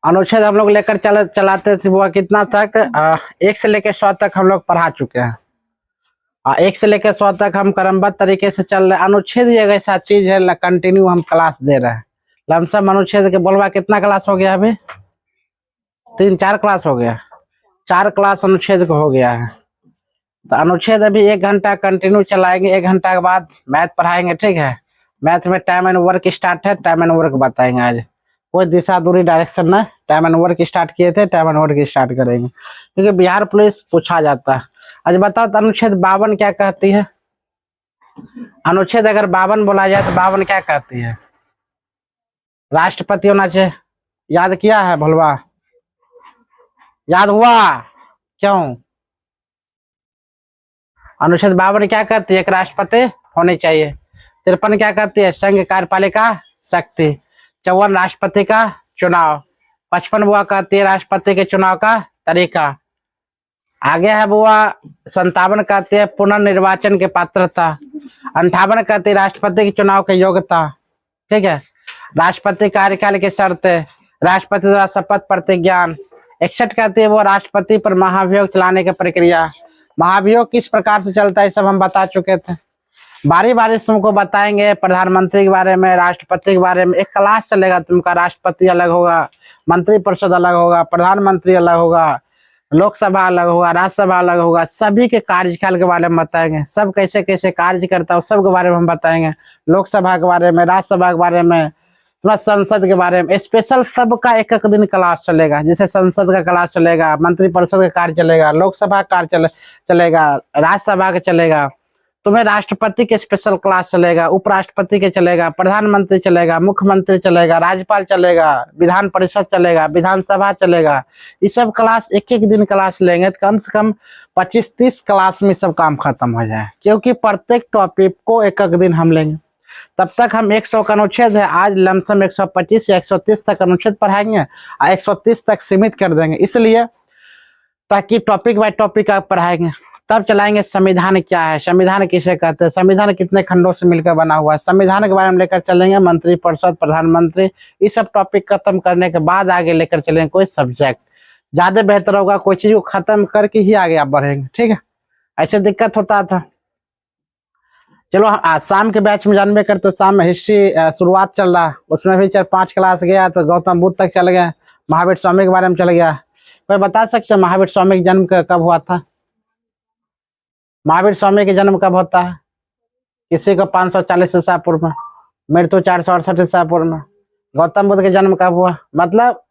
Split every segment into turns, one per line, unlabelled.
अनुच्छेद हम लोग लेकर चलाते थे वो कितना तक 1 से लेकर 100 तक हम लोग पढ़ा चुके हैं। 1 से लेकर 100 तक हम क्रमबद्ध तरीके से चल रहे हैं। अनुच्छेद एक ऐसा चीज है, कंटिन्यू हम क्लास दे रहे हैं। लमसम अनुच्छेद के बोलवा कितना क्लास हो गया? अभी 3-4 क्लास हो गया, 4 क्लास अनुच्छेद को हो गया है। तो अनुच्छेद अभी 1 घंटा कंटिन्यू चलाएंगे, 1 घंटा के बाद मैथ पढ़ाएंगे, ठीक है। मैथ में टाइम एंड वर्क स्टार्ट है, टाइम एंड वर्क बताएंगे आज। कोई दिशा दूरी डायरेक्शन ना, टाइम एंड वर्क स्टार्ट किए थे, टाइम एंड वर्क स्टार्ट करेंगे क्योंकि बिहार पुलिस पूछा जाता है। आज बताओ तो अनुच्छेद 52 क्या कहती है? अनुच्छेद अगर 52 बोला जाए तो 52 क्या कहती है? राष्ट्रपति होना चाहिए। याद किया है भलवा? याद हुआ? क्यों? अनुच्छेद 52 क्या कहती है? एक राष्ट्रपति होने चाहिए। 53 क्या कहती है? संघ कार्यपालिका शक्ति। 54 राष्ट्रपति का चुनाव। 55 बुआ कहती है राष्ट्रपति के चुनाव का तरीका। आगे है बुआ 57 कहती है पुनर्निर्वाचन की पात्रता। 58 कहती है राष्ट्रपति के चुनाव की योग्यता, ठीक है। राष्ट्रपति कार्यकाल की शर्तें, राष्ट्रपति द्वारा शपथ प्रतिज्ञान। 61 कहती है वो राष्ट्रपति पर महाभियोग चलाने की प्रक्रिया। महाभियोग किस प्रकार से चलता है सब हम बता चुके थे। बारी बारी तुमको बताएंगे प्रधानमंत्री के बारे में, राष्ट्रपति के बारे में। एक क्लास चलेगा तुमका, राष्ट्रपति अलग होगा, मंत्रिपरिषद अलग होगा, प्रधानमंत्री अलग होगा, लोकसभा अलग होगा, राज्यसभा अलग होगा। सभी के कार्यकाल के बारे में बताएंगे, सब कैसे कैसे कार्य करता है सब के बारे में हम बताएंगे। लोकसभा के बारे में, राज्यसभा के बारे में, थोड़ा संसद के बारे में स्पेशल सबका एक एक दिन क्लास चलेगा। जैसे संसद का क्लास चलेगा, मंत्रिपरिषद का कार्य चलेगा, लोकसभा का कार्य चलेगा, राज्यसभा का चलेगा। तुम्हें राष्ट्रपति के स्पेशल क्लास चलेगा, उपराष्ट्रपति के चलेगा, प्रधानमंत्री चलेगा, मुख्यमंत्री चलेगा, राज्यपाल चलेगा, विधान परिषद चलेगा, विधानसभा चलेगा। ये सब क्लास एक एक दिन क्लास लेंगे तो कम से कम 25-30 क्लास में सब काम खत्म हो जाए, क्योंकि प्रत्येक टॉपिक को एक एक दिन हम लेंगे। तब तक हम 100 का अनुच्छेद है, आज लमसम 125 या 130 तक अनुच्छेद पढ़ाएंगे और 130 तक सीमित कर देंगे, इसलिए ताकि टॉपिक बाय टॉपिक आप पढ़ाएंगे। तब चलाएंगे संविधान क्या है, संविधान किसे कहते हैं, संविधान कितने खंडों से मिलकर बना हुआ है, संविधान के बारे में लेकर चलेंगे। मंत्रिपरिषद, प्रधानमंत्री, ये सब टॉपिक खत्म करने के बाद आगे लेकर चलेंगे कोई सब्जेक्ट। ज्यादा बेहतर होगा कोई चीज को खत्म करके ही आगे आप बढ़ेंगे, ठीक है। ऐसे दिक्कत होता था। चलो आज शाम के बैच में जानबे करते, शाम में हिस्ट्री शुरुआत चल रहा, उसमें भी 4-5 क्लास गया तो गौतम बुद्ध तक चल गया, महावीर स्वामी के बारे में चल गया। कोई बता सकते महावीर स्वामी का जन्म कब हुआ था? महावीर स्वामी का जन्म कब होता है? किसी को 540 ईसा पूर्व में, मृत्यु 468 ईसा पूर्व में। गौतम बुद्ध का जन्म कब हुआ? मतलब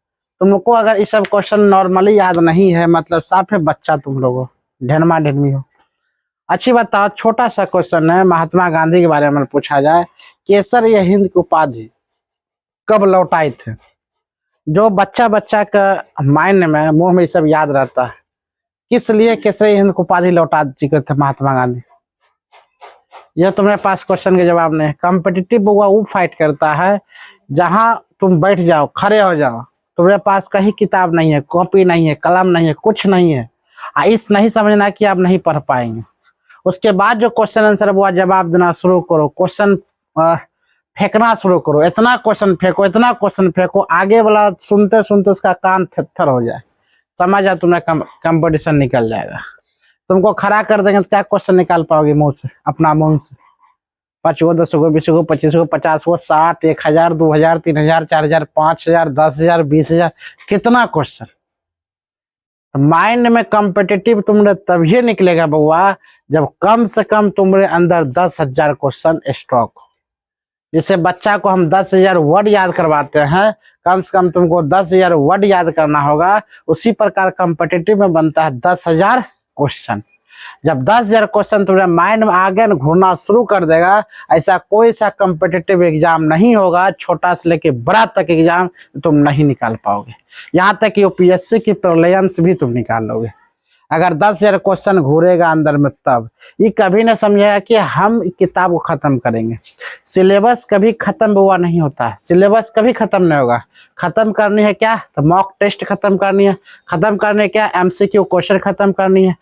तुमको अगर ये सब क्वेश्चन नॉर्मली याद नहीं है, मतलब साफ है बच्चा तुम लोगों, ढेरमा ढेरमी हो। अच्छी बताओ, छोटा सा क्वेश्चन है, महात्मा गांधी के बारे में पूछा जाए, केसर या हिंद की उपाधि कब लौटाए थे? जो बच्चा बच्चा का माइंड में, मुंह में सब याद रहता है, किस लिए केसर हिंद को उपाधि लौटा चुके थे महात्मा गांधी? यह तुम्हारे पास क्वेश्चन के जवाब नहीं। कॉम्पिटिटिव वो फाइट करता है जहां तुम बैठ जाओ, खड़े हो जाओ, तुम्हारे पास कहीं किताब नहीं है, कॉपी नहीं है, कलम नहीं है, कुछ नहीं है, इस नहीं समझना कि आप नहीं पढ़ पाएंगे। उसके बाद जो क्वेश्चन आंसर वो जवाब देना शुरू करो, क्वेश्चन फेंकना शुरू करो, इतना क्वेश्चन फेंको, इतना क्वेश्चन फेंको, आगे वाला सुनते सुनते उसका कान थर हो जाए, समझ आ तुम्हारा कंपटीशन निकल जाएगा। तुमको खड़ा कर देंगे तो क्या क्वेश्चन निकाल पाओगे मुंह से, अपना मुंह से? 5 गो, 10 गो, 20 गो, 25 गो, 50 गो, 60, 1000, 2000, 3000, 4000, 5000, 10,000, 20,000, कितना क्वेश्चन? माइंड में कॉम्पिटिटिव तुमने तभी निकलेगा बउआ जब कम से कम तुम्हारे अंदर 10,000 क्वेश्चन स्टॉक हो। जैसे बच्चा को हम 10,000 वर्ड याद करवाते हैं, कम से कम तुमको 10,000 वर्ड याद करना होगा। उसी प्रकार कॉम्पिटिटिव में बनता है 10,000 क्वेश्चन। जब 10,000 क्वेश्चन तुम्हारे माइंड में आगे घूरना शुरू कर देगा, ऐसा कोई सा कॉम्पिटिटिव एग्जाम नहीं होगा, छोटा से लेके बड़ा तक एग्जाम तुम नहीं निकाल पाओगे। यहाँ तक कि यूपीएससी की प्रीलिम्स भी तुम निकाल लोगे अगर 10,000 क्वेश्चन घूरेगा अंदर में। तब ये कभी न समझेगा कि हम किताब को खत्म करेंगे। सिलेबस कभी खत्म हुआ नहीं होता है, सिलेबस कभी खत्म नहीं होगा। खत्म करनी है क्या? तो मॉक टेस्ट खत्म करनी है, खत्म करने क्या, एमसीक्यू क्वेश्चन खत्म करनी है,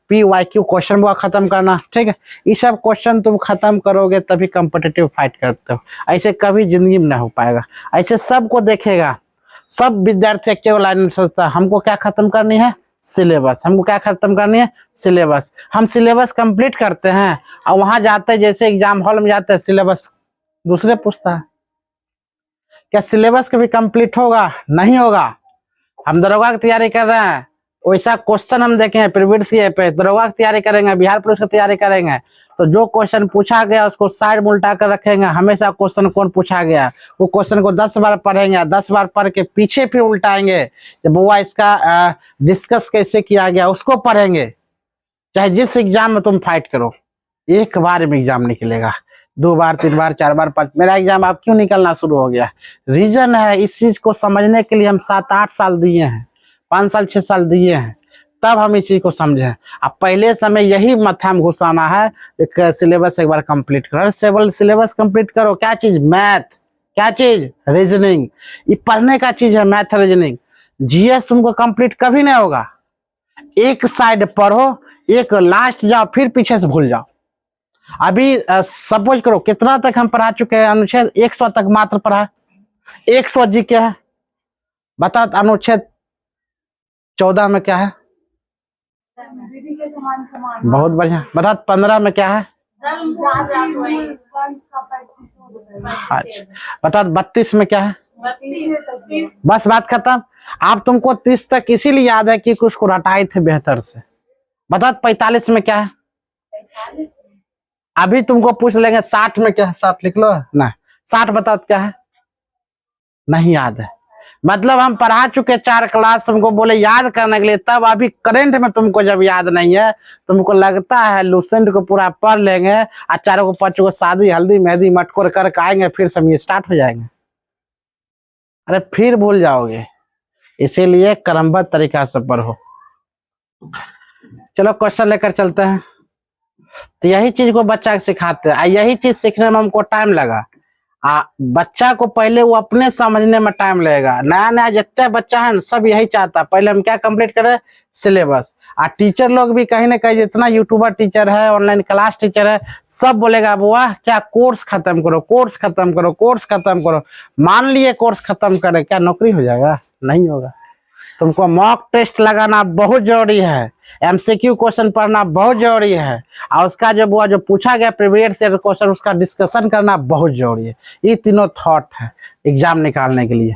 पीवाईक्यू क्वेश्चन वो खत्म करना, ठीक है। ये सब क्वेश्चन तुम खत्म करोगे तभी कॉम्पिटिटिव फाइट करते हो, ऐसे कभी जिंदगी में नहीं हो पाएगा। ऐसे सबको देखेगा सब विद्यार्थी केवल लाइन में सोचता है हमको क्या खत्म करनी है, सिलेबस। हमको क्या खत्म करनी है, सिलेबस। हम सिलेबस कंप्लीट करते हैं और वहां जाते हैं, जैसे एग्जाम हॉल में जाते हैं, सिलेबस दूसरे पूछता है। क्या सिलेबस कभी कंप्लीट होगा? नहीं होगा। हम दरोगा की तैयारी कर रहे हैं, वैसा क्वेश्चन हम देखें प्रीवियस ईयर पे, दरोगा की तैयारी करेंगे, बिहार पुलिस की तैयारी करेंगे, तो जो क्वेश्चन पूछा गया उसको साइड में उल्टा कर रखेंगे। हमेशा क्वेश्चन कौन पूछा गया, वो क्वेश्चन को 10 बार पढ़ेंगे, 10 बार पढ़ के पीछे फिर उल्टाएंगे, जब वो इसका डिस्कस कैसे किया गया उसको पढ़ेंगे। चाहे जिस एग्जाम में तुम फाइट करो, एक बार में एग्जाम निकलेगा, 2 बार 3 बार 4 बार 5। मेरा एग्जाम अब क्यों निकलना शुरू हो गया? रीजन है, इस चीज को समझने के लिए हम 7-8 साल दिए हैं, 5 साल 6 साल दिए हैं, तब हम इस चीज को समझे हैं। अब पहले समय यही मत्था में घुसाना है, एक सिलेबस एक बार कंप्लीट करो, सिलेबस कंप्लीट करो। क्या चीज? मैथ। क्या चीज? रीजनिंग। ये पढ़ने का चीज है, मैथ रीजनिंग। जीएस तुमको कंप्लीट कभी नहीं होगा। एक साइड पढ़ो, एक लास्ट जाओ, फिर पीछे से भूल जाओ। अभी सपोज करो कितना तक हम पढ़ा चुके हैं, अनुच्छेद 100 तक मात्र पढ़ा, 100 जी क्या है बताओ। अनुच्छेद 14 में क्या है?
विधि के समान समान।
बहुत बढ़िया। बताओ 15 में क्या है? अच्छा। बताओ 32 में क्या है? बस बात खत्म। आप तुमको 30 तक इसीलिए याद है कि कुछ को रटाए थे बेहतर से। बताओ 45 में क्या है? अभी तुमको पूछ लेंगे 60 में क्या है, 60 लिख लो ना। 60 बताओ क्या है? नहीं याद है। मतलब हम पढ़ा चुके 4 क्लास, तुमको बोले याद करने के लिए, तब अभी करंट में तुमको जब याद नहीं है, तुमको लगता है लूसेंट को पूरा पढ़ लेंगे, और 4 को 5 को शादी हल्दी मेहंदी मटकोर करके आएंगे, फिर समय स्टार्ट हो जाएंगे। अरे फिर भूल जाओगे। इसीलिए क्रमबद्ध तरीका से पढ़ो। चलो क्वेश्चन लेकर चलते हैं। तो यही चीज को बच्चा सिखाते हैं, यही चीज सीखने में हमको टाइम लगा। बच्चा को पहले वो अपने समझने में टाइम लगेगा। नया नया जितना बच्चा है ना, सब यही चाहता है पहले हम क्या कंप्लीट करें, सिलेबस। टीचर लोग भी कहीं ना कहीं, जितना यूट्यूबर टीचर है, ऑनलाइन क्लास टीचर है, सब बोलेगा बुआ क्या कोर्स खत्म करो, कोर्स खत्म करो, कोर्स खत्म करो। मान लिए कोर्स खत्म करे, क्या नौकरी हो जाएगा? नहीं होगा। तुमको मॉक टेस्ट लगाना बहुत जरूरी है, एमसीक्यू क्वेश्चन पढ़ना बहुत जरूरी है, और उसका जो पूछा गया प्रीवियस ईयर क्वेश्चन उसका डिस्कशन करना बहुत जरूरी है। ये तीनों थॉट है एग्जाम निकालने के लिए।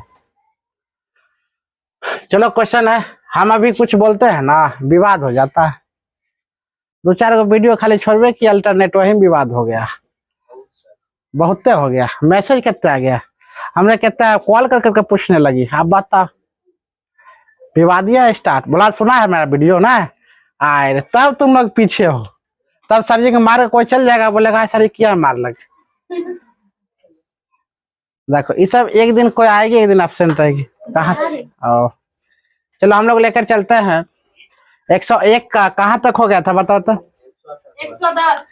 चलो क्वेश्चन है, हम अभी कुछ बोलते हैं ना विवाद हो जाता है। 2-4 को वीडियो खाली छोड़वे कि अल्टरनेट, वही विवाद हो गया, बहुते हो गया। मैसेज कितना आ गया, हमने कितना कॉल कर करके पूछने लगी, आप बताओ। विवादिया स्टार्ट बोला, सुना है मेरा वीडियो ना, आए तब तुम लोग पीछे हो। तब सर जी के मार कोई चल जाएगा, बोलेगा सर क्या मार लग। देखो ये सब एक दिन कोई आएगी, एक दिन एब्सेंट रहेगी। कहाँ से? चलो हम लोग लेकर चलते हैं। 101 का कहाँ तक हो गया था बताओ तो?
110।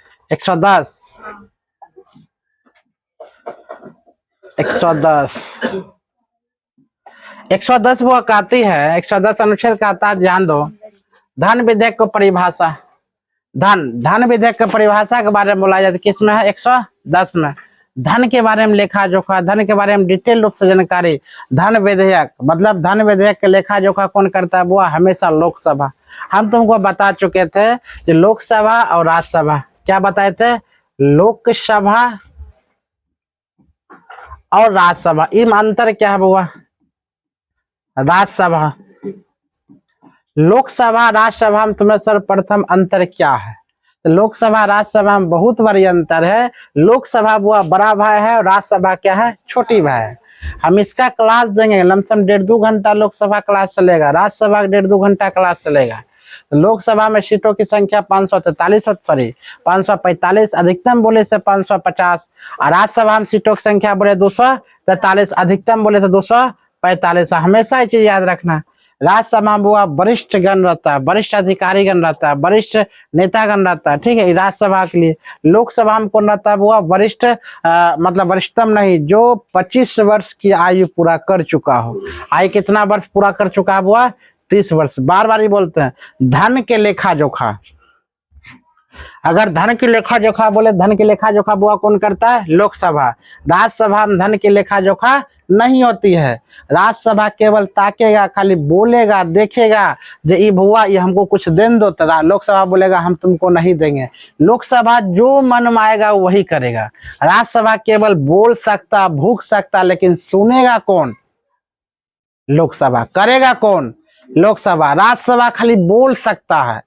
110 110 वो कहती है, 110 अनुच्छेद कहता है, ध्यान दो। धन विधेयक को परिभाषा, धन विधेयक की परिभाषा के बारे में बोला जाता है, किसमें है? 110 में। धन के बारे में लेखा जोखा, धन के बारे में डिटेल रूप से जानकारी। धन विधेयक मतलब धन विधेयक के लेखा जोखा कौन करता है? वो हमेशा लोकसभा। हम तुमको बता चुके थे कि लोकसभा और राज्यसभा, क्या बताए थे? लोकसभा और राज्यसभा, इनमें अंतर क्या है बुआ? राज्यसभा, लोकसभा राज्यसभा में तुम्हें सर्वप्रथम अंतर क्या है? तो लोकसभा राज्यसभा में बहुत बड़ी अंतर है। लोकसभा बुआ बड़ा भाई है और राज्यसभा क्या है? छोटी भाई है। हम इसका क्लास देंगे, लमसम 1.5-2 घंटा लोकसभा क्लास चलेगा, राज्यसभा 1.5-2 घंटा क्लास चलेगा। तो लोकसभा में सीटों की संख्या 545, अधिकतम बोले से 550, और राज्यसभा में सीटों की संख्या बोले 243, अधिकतम बोले तो 245। हमेशा ये चीज याद रखना, राज्यसभा में वो वरिष्ठ गण रहता है, वरिष्ठ अधिकारी गण रहता है, वरिष्ठ नेता गण रहता है, ठीक है, राज्यसभा के लिए। लोकसभा में कौन रहता है? वो वरिष्ठ मतलब वरिष्ठतम नहीं, जो 25 वर्ष की आयु पूरा कर चुका हो। आयु कितना वर्ष पूरा कर चुका है? वो 30 वर्ष। बार बार ही बोलते हैं। धन के लेखा जोखा, अगर धन की लेखा जोखा बोले, धन की लेखा जोखा बुआ कौन करता है? लोकसभा। राज्यसभा में धन की लेखा जोखा नहीं होती है। राज्यसभा केवल ताकेगा, खाली बोलेगा, देखेगा जो ये बुआ ये हमको कुछ देन दो, तो लोकसभा बोलेगा हम तुमको नहीं देंगे। लोकसभा जो मन में आएगा वही करेगा। राज्यसभा केवल बोल सकता, भूख सकता, लेकिन सुनेगा कौन? लोकसभा। करेगा कौन? लोकसभा। राज्यसभा खाली बोल सकता है,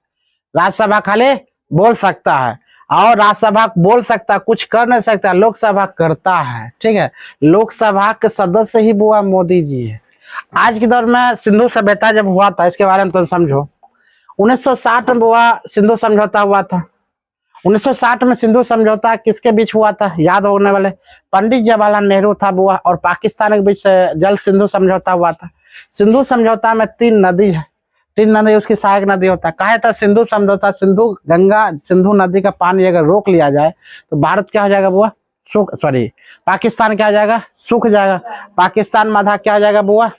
राज्यसभा खाली बोल सकता है, और राज्यसभा बोल सकता, कुछ कर नहीं सकता, लोकसभा करता है। ठीक है, लोकसभा के सदस्य ही बुआ मोदी जी है। आज के दौर में सिंधु सभ्यता जब हुआ था, इसके बारे में तो समझो। 1960 में बुआ सिंधु समझौता हुआ था। 1960 में सिंधु समझौता किसके बीच हुआ था? याद होने वाले, पंडित जवाहरलाल नेहरू था बुआ, और पाकिस्तान के बीच जल सिंधु समझौता हुआ था। सिंधु समझौता में 3 नदी है, 3 नदी उसकी सहायक नदी होता है। कहा था सिंधु समझौता, सिंधु गंगा सिंधु नदी का पानी अगर रोक लिया जाए तो भारत क्या हो जाएगा बुआ? पाकिस्तान क्या हो जाएगा? सूख जाएगा। पाकिस्तान में आधा क्या हो जाएगा बुआ?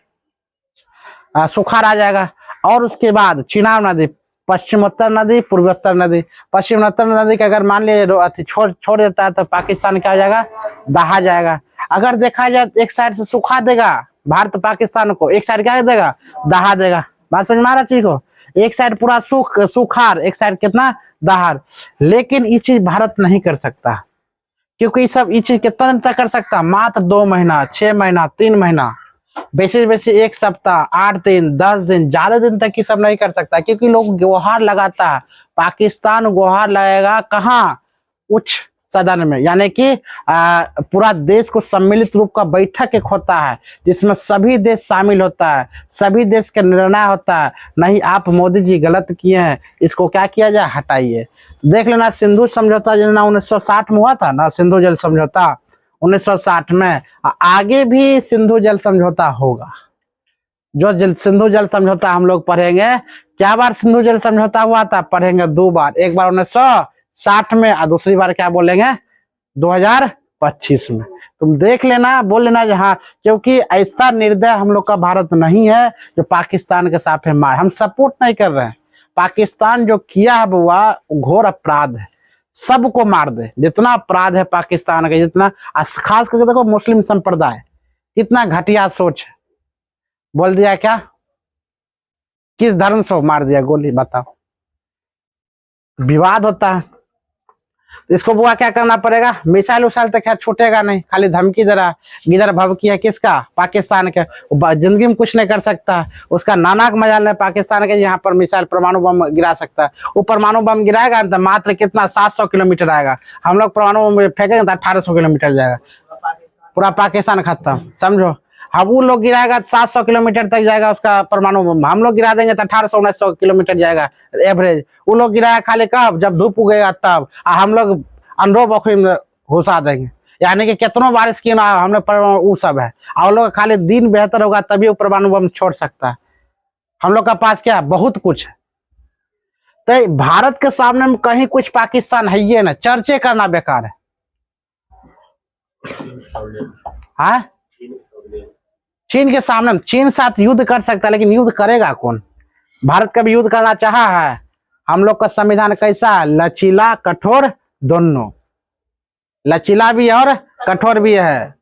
सुखाड़ आ जाएगा। और उसके बाद चिनाब नदी, पश्चिमोत्तर नदी, पूर्वोत्तर नदी। पश्चिमोत्तर नदी का अगर मान लीजिए छोड़ देता है तो पाकिस्तान क्या हो जाएगा? दहा जाएगा। अगर देखा जाए एक साइड से सुखा देगा भारत पाकिस्तान को, एक साइड क्या देगा? दहा देगा। बात समझ में आ रहा चीज को? एक साइड पूरा सुखार, एक साइड कितना? दहार। लेकिन ये चीज भारत नहीं कर सकता, क्योंकि ये चीज कितना दिन तक कर सकता? मात्र 2 महीना, 6 महीना, 3 महीना, बेसी 1 सप्ताह, 8 दिन, 10 दिन, ज्यादा दिन तक ये सब नहीं कर सकता, क्योंकि लोग गुहार लगाता है। पाकिस्तान गुहार लगाएगा कहाँ? उच्च सदन में, यानी कि पूरा देश को सम्मिलित रूप का बैठक एक होता है जिसमें सभी देश शामिल होता है, सभी देश का निर्णय होता है। नहीं आप मोदी जी गलत किए हैं, इसको क्या किया जाए? हटाइए। देख लेना सिंधु समझौता जो 1960 में हुआ था ना, सिंधु जल समझौता 1960 में, आगे भी सिंधु जल समझौता होगा। जो सिंधु जल समझौता हम लोग पढ़ेंगे, क्या बार सिंधु जल समझौता हुआ था? पढ़ेंगे 2 बार, एक बार 1960 में और दूसरी बार क्या बोलेंगे? 2025 में। तुम देख लेना, बोल लेना जहाँ, क्योंकि ऐसा निर्दय हम लोग का भारत नहीं है जो पाकिस्तान के साथ मार। हम सपोर्ट नहीं कर रहे हैं। पाकिस्तान जो किया है बुआ घोर अपराध है, सबको मार दे। जितना अपराध है पाकिस्तान का, जितना खास करके देखो मुस्लिम संप्रदाय, कितना घटिया सोच है। बोल दिया क्या? किस धर्म से मार दिया गोली? बताओ। विवाद होता है, इसको बुआ क्या करना पड़ेगा? मिसाइल उसाइल तो खैर छूटेगा नहीं, खाली धमकी दे रहा। गिदर भभकी है किसका? पाकिस्तान के। जिंदगी में कुछ नहीं कर सकता, उसका नाना का मजाल है पाकिस्तान के, यहाँ पर मिसाइल परमाणु बम गिरा सकता है। वो परमाणु बम गिराएगा तो मात्र कितना? 700 किलोमीटर आएगा। हम लोग परमाणु बम फेंकेंगे तो 1800 किलोमीटर जाएगा, पूरा पाकिस्तान खत्म। समझो, अब वो लोग गिराएगा 700 किलोमीटर तक जाएगा उसका परमाणु बम, हम लोग गिरा देंगे तो 1800-1900 किलोमीटर जाएगा एवरेज। वो लोग गिराया खाली कब? जब धूप उगेगा तब। हम लोग अंधो बखरी में घुसा देंगे, यानी कि कितनों बारिश की ना हमने वो सब है। और लोग खाली दिन बेहतर होगा तभी वो परमाणु बम छोड़ सकता है। हम लोग का पास क्या? बहुत कुछ है। तो भारत के सामने में कहीं कुछ पाकिस्तान है ये ना, चर्चे करना बेकार है। हाँ, चीन के सामने, चीन साथ युद्ध कर सकता है, लेकिन युद्ध करेगा कौन? भारत का भी युद्ध करना चाहा है। हम लोग का संविधान कैसा? लचीला कठोर दोनों, लचीला भी और कठोर भी है।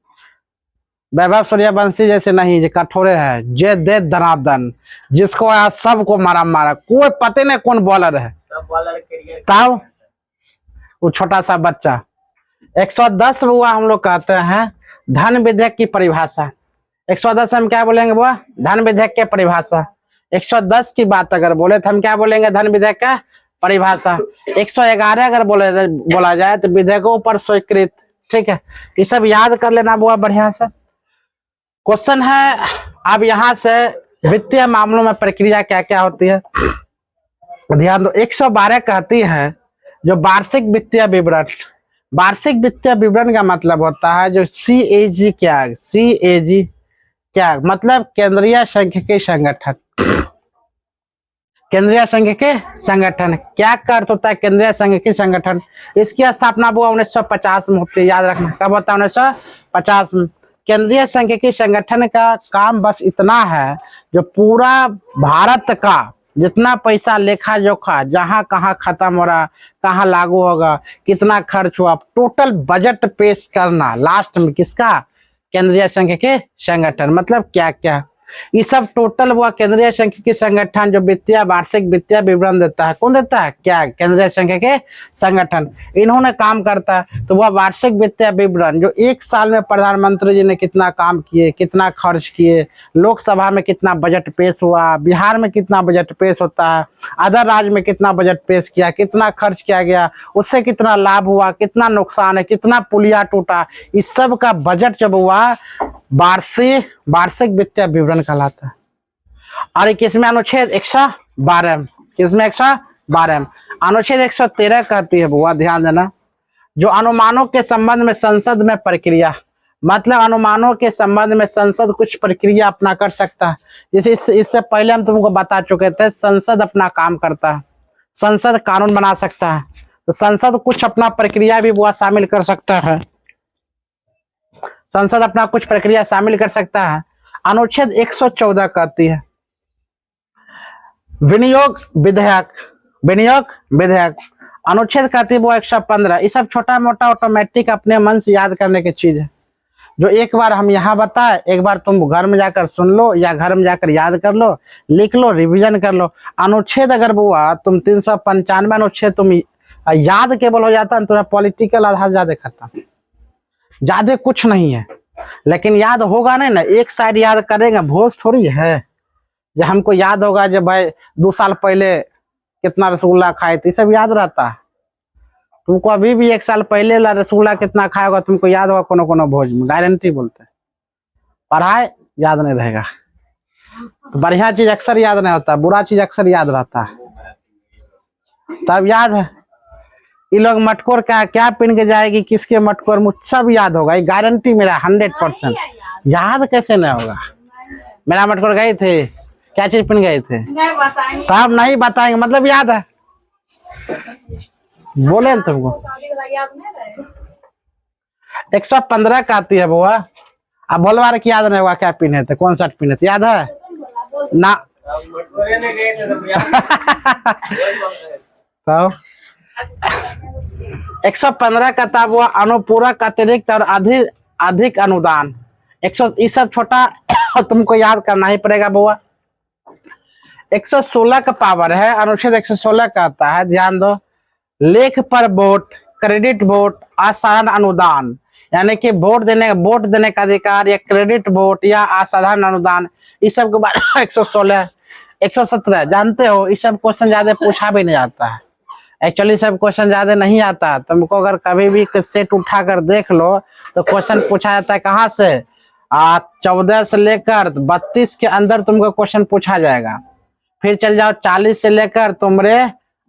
वैभव सूर्यवंशी जैसे नहीं, जो कठोर है, जे दे दनादन, जिसको आज सबको मारा, कोई पते नहीं कौन बॉलर है। तब वो छोटा सा बच्चा 110 बुआ हम लोग कहते हैं धन विधेयक की परिभाषा। 110 हम क्या बोलेंगे बुआ? धन विधेयक की परिभाषा। 110 की बात अगर बोले तो हम क्या बोलेंगे? धन विधेयक का परिभाषा। 111 अगर बोला जाए तो विधेयकों पर स्वीकृत। ठीक है, ये सब याद कर लेना बुआ बढ़िया से। क्वेश्चन है अब यहाँ से, वित्तीय मामलों में प्रक्रिया क्या क्या होती है ध्यान दो। 112 कहती है जो वार्षिक वित्तीय विवरण। वार्षिक वित्तीय विवरण का मतलब होता है जो CAG क्या? CAG क्या मतलब? केंद्रीय सांख्यिकी संगठन। केंद्रीय सांख्यिकी संगठन क्या का अर्थ होता है? केंद्रीय सांख्यिकी संगठन। इसकी स्थापना हुआ 1950 में होती है, याद रखना। कब होता है? 1950 में। केंद्रीय सांख्यिकी संगठन का काम बस इतना है जो पूरा भारत का जितना पैसा लेखा जोखा जहां कहाँ खत्म हो रहा, कहाँ लागू होगा, कितना खर्च हुआ, टोटल बजट पेश करना लास्ट में किसका, केंद्रीय सांख्यिकी संगठन। मतलब क्या क्या ये सब टोटल हुआ केंद्रीय सांख्यिकी संगठन जो वित्तीय वार्षिक वित्तीय विवरण देता है। कौन देता है, क्या, केंद्रीय सांख्यिकी संगठन। इन्होंने काम करता है तो वह वार्षिक वित्तीय विवरण जो एक साल में प्रधानमंत्री जी ने कितना काम किए, कितना खर्च किए, लोकसभा में कितना बजट पेश हुआ, बिहार में कितना बजट पेश होता है, अदर राज्य में कितना बजट पेश किया, कितना खर्च किया गया, उससे कितना लाभ हुआ, कितना नुकसान है, कितना पुलिया टूटा, इस सब का बजट जब हुआ वार्षिक वित्तीय विवरण कहलाता है। और किसमें अनुच्छेद 112, किसमें 112 अनुच्छेद 113 कहती है बुआ, ध्यान देना, जो अनुमानों के संबंध में संसद में प्रक्रिया, मतलब अनुमानों के संबंध में संसद कुछ प्रक्रिया अपना कर सकता है। जैसे इससे पहले हम तुमको बता चुके थे, संसद अपना काम करता है, संसद कानून बना सकता है, तो संसद कुछ अपना प्रक्रिया भी बुआ शामिल कर सकता है, संसद अपना कुछ प्रक्रिया शामिल कर सकता है। अनुच्छेद 114 कहती है विनियोग विधेयक, विनियोग विधेयक। अनुच्छेद कहती है वो 115। ये सब छोटा मोटा ऑटोमेटिक अपने मन से याद करने की चीज है, जो एक बार हम यहाँ बताए, एक बार तुम घर में जाकर सुन लो या घर में जाकर याद कर लो, लिख लो, रिवीजन कर लो। अनुच्छेद अगर बुआ तुम 395 अनुच्छेद तुम याद केवल हो जाता है, तुम्हारा पॉलिटिकल आधार ज्यादा खत्म, ज्यादा कुछ नहीं है। लेकिन याद होगा नहीं ना, एक साइड याद करेंगे, भोज थोड़ी है। जब हमको याद होगा जब भाई 2 साल पहले कितना रसगुल्ला खाए थे, सब याद रहता है। तुमको अभी भी 1 साल पहले वाला रसगुल्ला कितना खाया होगा तुमको याद होगा, कोनो कोनो भोज में, गारंटी बोलते हैं। पढ़ाई याद नहीं रहेगा, तो बढ़िया चीज अक्सर याद नहीं होता, बुरा चीज अक्सर याद रहता है। तब याद है ये लोग मटकोर क्या पहन के जाएगी, किसके मटकोर, मुझ सब याद होगा, ये गारंटी मेरा 100%। याद कैसे नहीं होगा, मेरा मटकोर गए थे, क्या चीज पहन गए थे, तब नहीं बताएंगे, मतलब याद है, बोले न तुमको। 115 का आती है बुआ, अब बोलवा की याद नहीं होगा क्या पहने थे, कौन शर्ट पहने थे, याद है ना। तो 115 का था वो अनुपूरक अतिरिक्त और अधिक अनुदान। 100 ये सब छोटा तुमको याद करना ही पड़ेगा बुआ। 116 का पावर है, अनुच्छेद 116 का आता है, ध्यान दो, लेख पर वोट, क्रेडिट वोट, असाधारण अनुदान, यानी कि वोट देने का अधिकार या क्रेडिट वोट या असाधारण अनुदान, इस सब के बारे में 116। 117 जानते हो, इस सब क्वेश्चन ज्यादा पूछा भी नहीं जाता है, एक्चुअली सब क्वेश्चन ज्यादा नहीं आता। तुमको अगर कभी भी सेट उठा कर देख लो तो क्वेश्चन पूछा जाता है कहाँ से, 14 से लेकर 32 के अंदर तुमको क्वेश्चन पूछा जाएगा। फिर चल जाओ 40 से लेकर तुमरे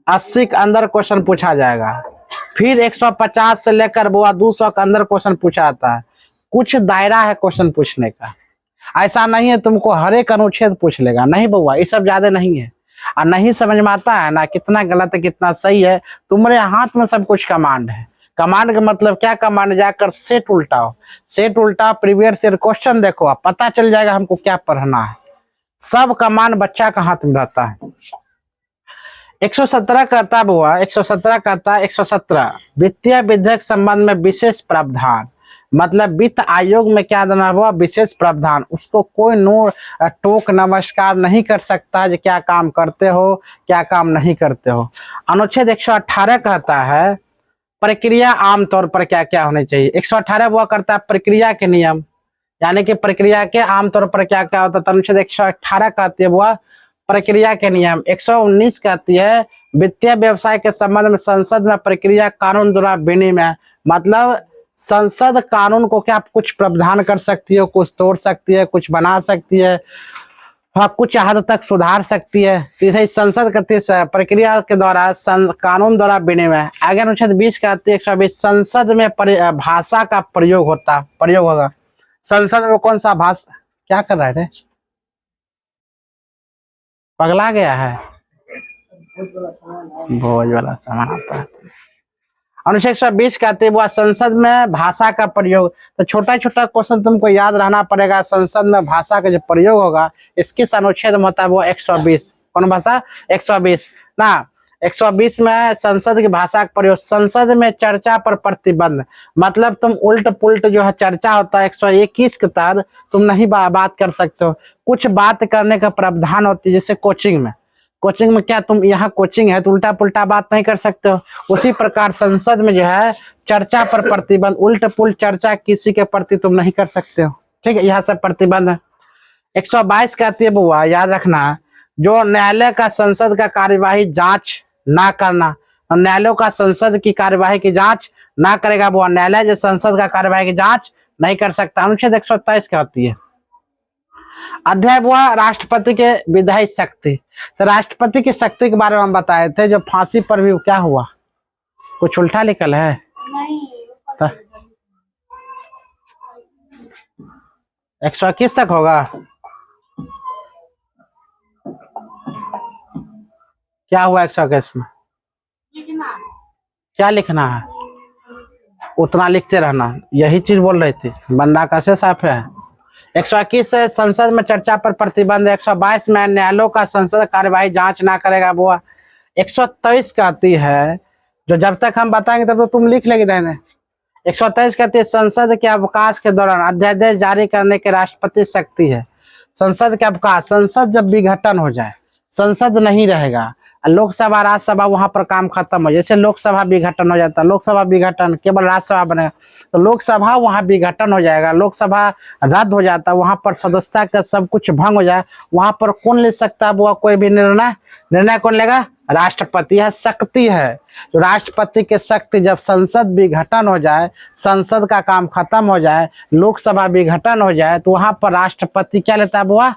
80 के अंदर क्वेश्चन पूछा जाएगा। फिर 150 से लेकर बुआ 200 के अंदर क्वेश्चन पूछा जाता है। कुछ दायरा है क्वेश्चन पूछने का, ऐसा नहीं है तुमको हर एक अनुच्छेद पूछ लेगा, नहीं बुआ, ये सब ज्यादा नहीं है। और नहीं समझ में आता है ना, कितना गलत है कितना सही है, तुम्हारे हाथ में सब कुछ कमांड है। कमांड का मतलब क्या, कमांड जाकर सेट उल्टाओ, सेट उल्टाओ, प्रीवियस ईयर क्वेश्चन देखो, पता चल जाएगा हमको क्या पढ़ना है। सब कमांड बच्चा का हाथ में रहता है। 117 कहता बुआ, 117 कहता 117 वित्तीय विधेयक संबंध में विशेष प्रावधान, मतलब वित्त आयोग में क्या देना हुआ, विशेष प्रावधान। उसको कोई नो टोक नमस्कार नहीं कर सकता जो क्या काम करते हो क्या काम नहीं करते हो। अनुच्छेद 118 कहता है प्रक्रिया आमतौर पर क्या क्या होनी चाहिए। 118 वो करता है प्रक्रिया के नियम, यानी कि प्रक्रिया के आमतौर पर क्या क्या होता है। अनुच्छेद 118 कहती है वो प्रक्रिया के नियम। 119 कहती है वित्तीय व्यवसाय के संबंध में संसद में प्रक्रिया कानून द्वारा विनिमय, मतलब संसद कानून को क्या कुछ प्रावधान कर सकती है, कुछ तोड़ सकती है, कुछ बना सकती है, हाँ कुछ हद तक सुधार सकती है। इसे संसद कहती है प्रक्रिया के द्वारा कानून द्वारा विनिमय। आगे अनुच्छेद 20 कहती है 120 संसद में भाषा का प्रयोग होगा। संसद में कौन सा भाषा, क्या कर रहा है, पगला गया है, भोज वाला सामान आता है। अनुच्छेद 120 कहते हैं वो संसद में भाषा का प्रयोग। तो छोटा छोटा क्वेश्चन तुमको याद रहना पड़ेगा, संसद में भाषा का जो प्रयोग होगा इस किस अनुच्छेद में होता है, वो 120। कौन भाषा? 120 ना। 120 में संसद की भाषा का प्रयोग, संसद में चर्चा पर प्रतिबंध, मतलब तुम उल्ट पुल्ट जो है चर्चा होता है 121 के तहत तुम नहीं बात कर सकते हो। कुछ बात करने का प्रावधान होती है, जैसे कोचिंग में, कोचिंग में क्या तुम यहाँ कोचिंग है तो उल्टा पुल्टा बात नहीं कर सकते हो। उसी प्रकार संसद में जो है चर्चा पर प्रतिबंध, उल्ट पुल्ट चर्चा किसी के प्रति तुम नहीं कर सकते हो, ठीक है, यह सब प्रतिबंध है। 122 कहती है बुआ, याद रखना, जो न्यायालय का संसद का कार्यवाही जांच ना करना, और न्यायालयों का संसद की कार्यवाही की जांच ना करेगा बुआ, न्यायालय जो संसद का कार्यवाही की जांच नहीं कर सकता। अनुच्छेद 127 क्या होती है? अध्याय बुआ राष्ट्रपति के विधायी शक्ति। तो राष्ट्रपति की शक्ति के बारे में हम बताए थे, जो फांसी पर भी क्या हुआ, कुछ उल्टा निकल है
नहीं।
121 तक होगा। क्या हुआ 121 में?
लिखना।
क्या लिखना है? उतना लिखते रहना, यही चीज बोल रही थी, बंदा कैसे साफ है। 121 से संसद में चर्चा पर प्रतिबंध। 122 में न्यायालयों का संसद कार्यवाही जांच ना करेगा बुआ। 123 कहती है, जो जब तक हम बताएंगे तब तो तुम लिख लेगी देने। 123 कहती है संसद के अवकाश के दौरान अध्यादेश जारी करने के राष्ट्रपति शक्ति है। संसद के अवकाश, संसद जब विघटन हो जाए, संसद नहीं रहेगा, लोकसभा राज्यसभा वहां पर काम खत्म हो, जैसे लोकसभा विघटन हो जाता है, लोकसभा विघटन केवल राज्यसभा बनेगा, तो लोकसभा वहां विघटन हो जाएगा, लोकसभा रद्द हो जाता है, वहां पर सदस्यता का सब कुछ भंग हो जाए, वहां पर कौन ले सकता है वो कोई भी निर्णय? निर्णय कौन लेगा? राष्ट्रपति। यह शक्ति है, जो राष्ट्रपति की शक्ति, जब संसद विघटन हो जाए, संसद का काम खत्म हो जाए, लोकसभा विघटन हो जाए, तो वहां पर राष्ट्रपति क्या लेता है बुआ?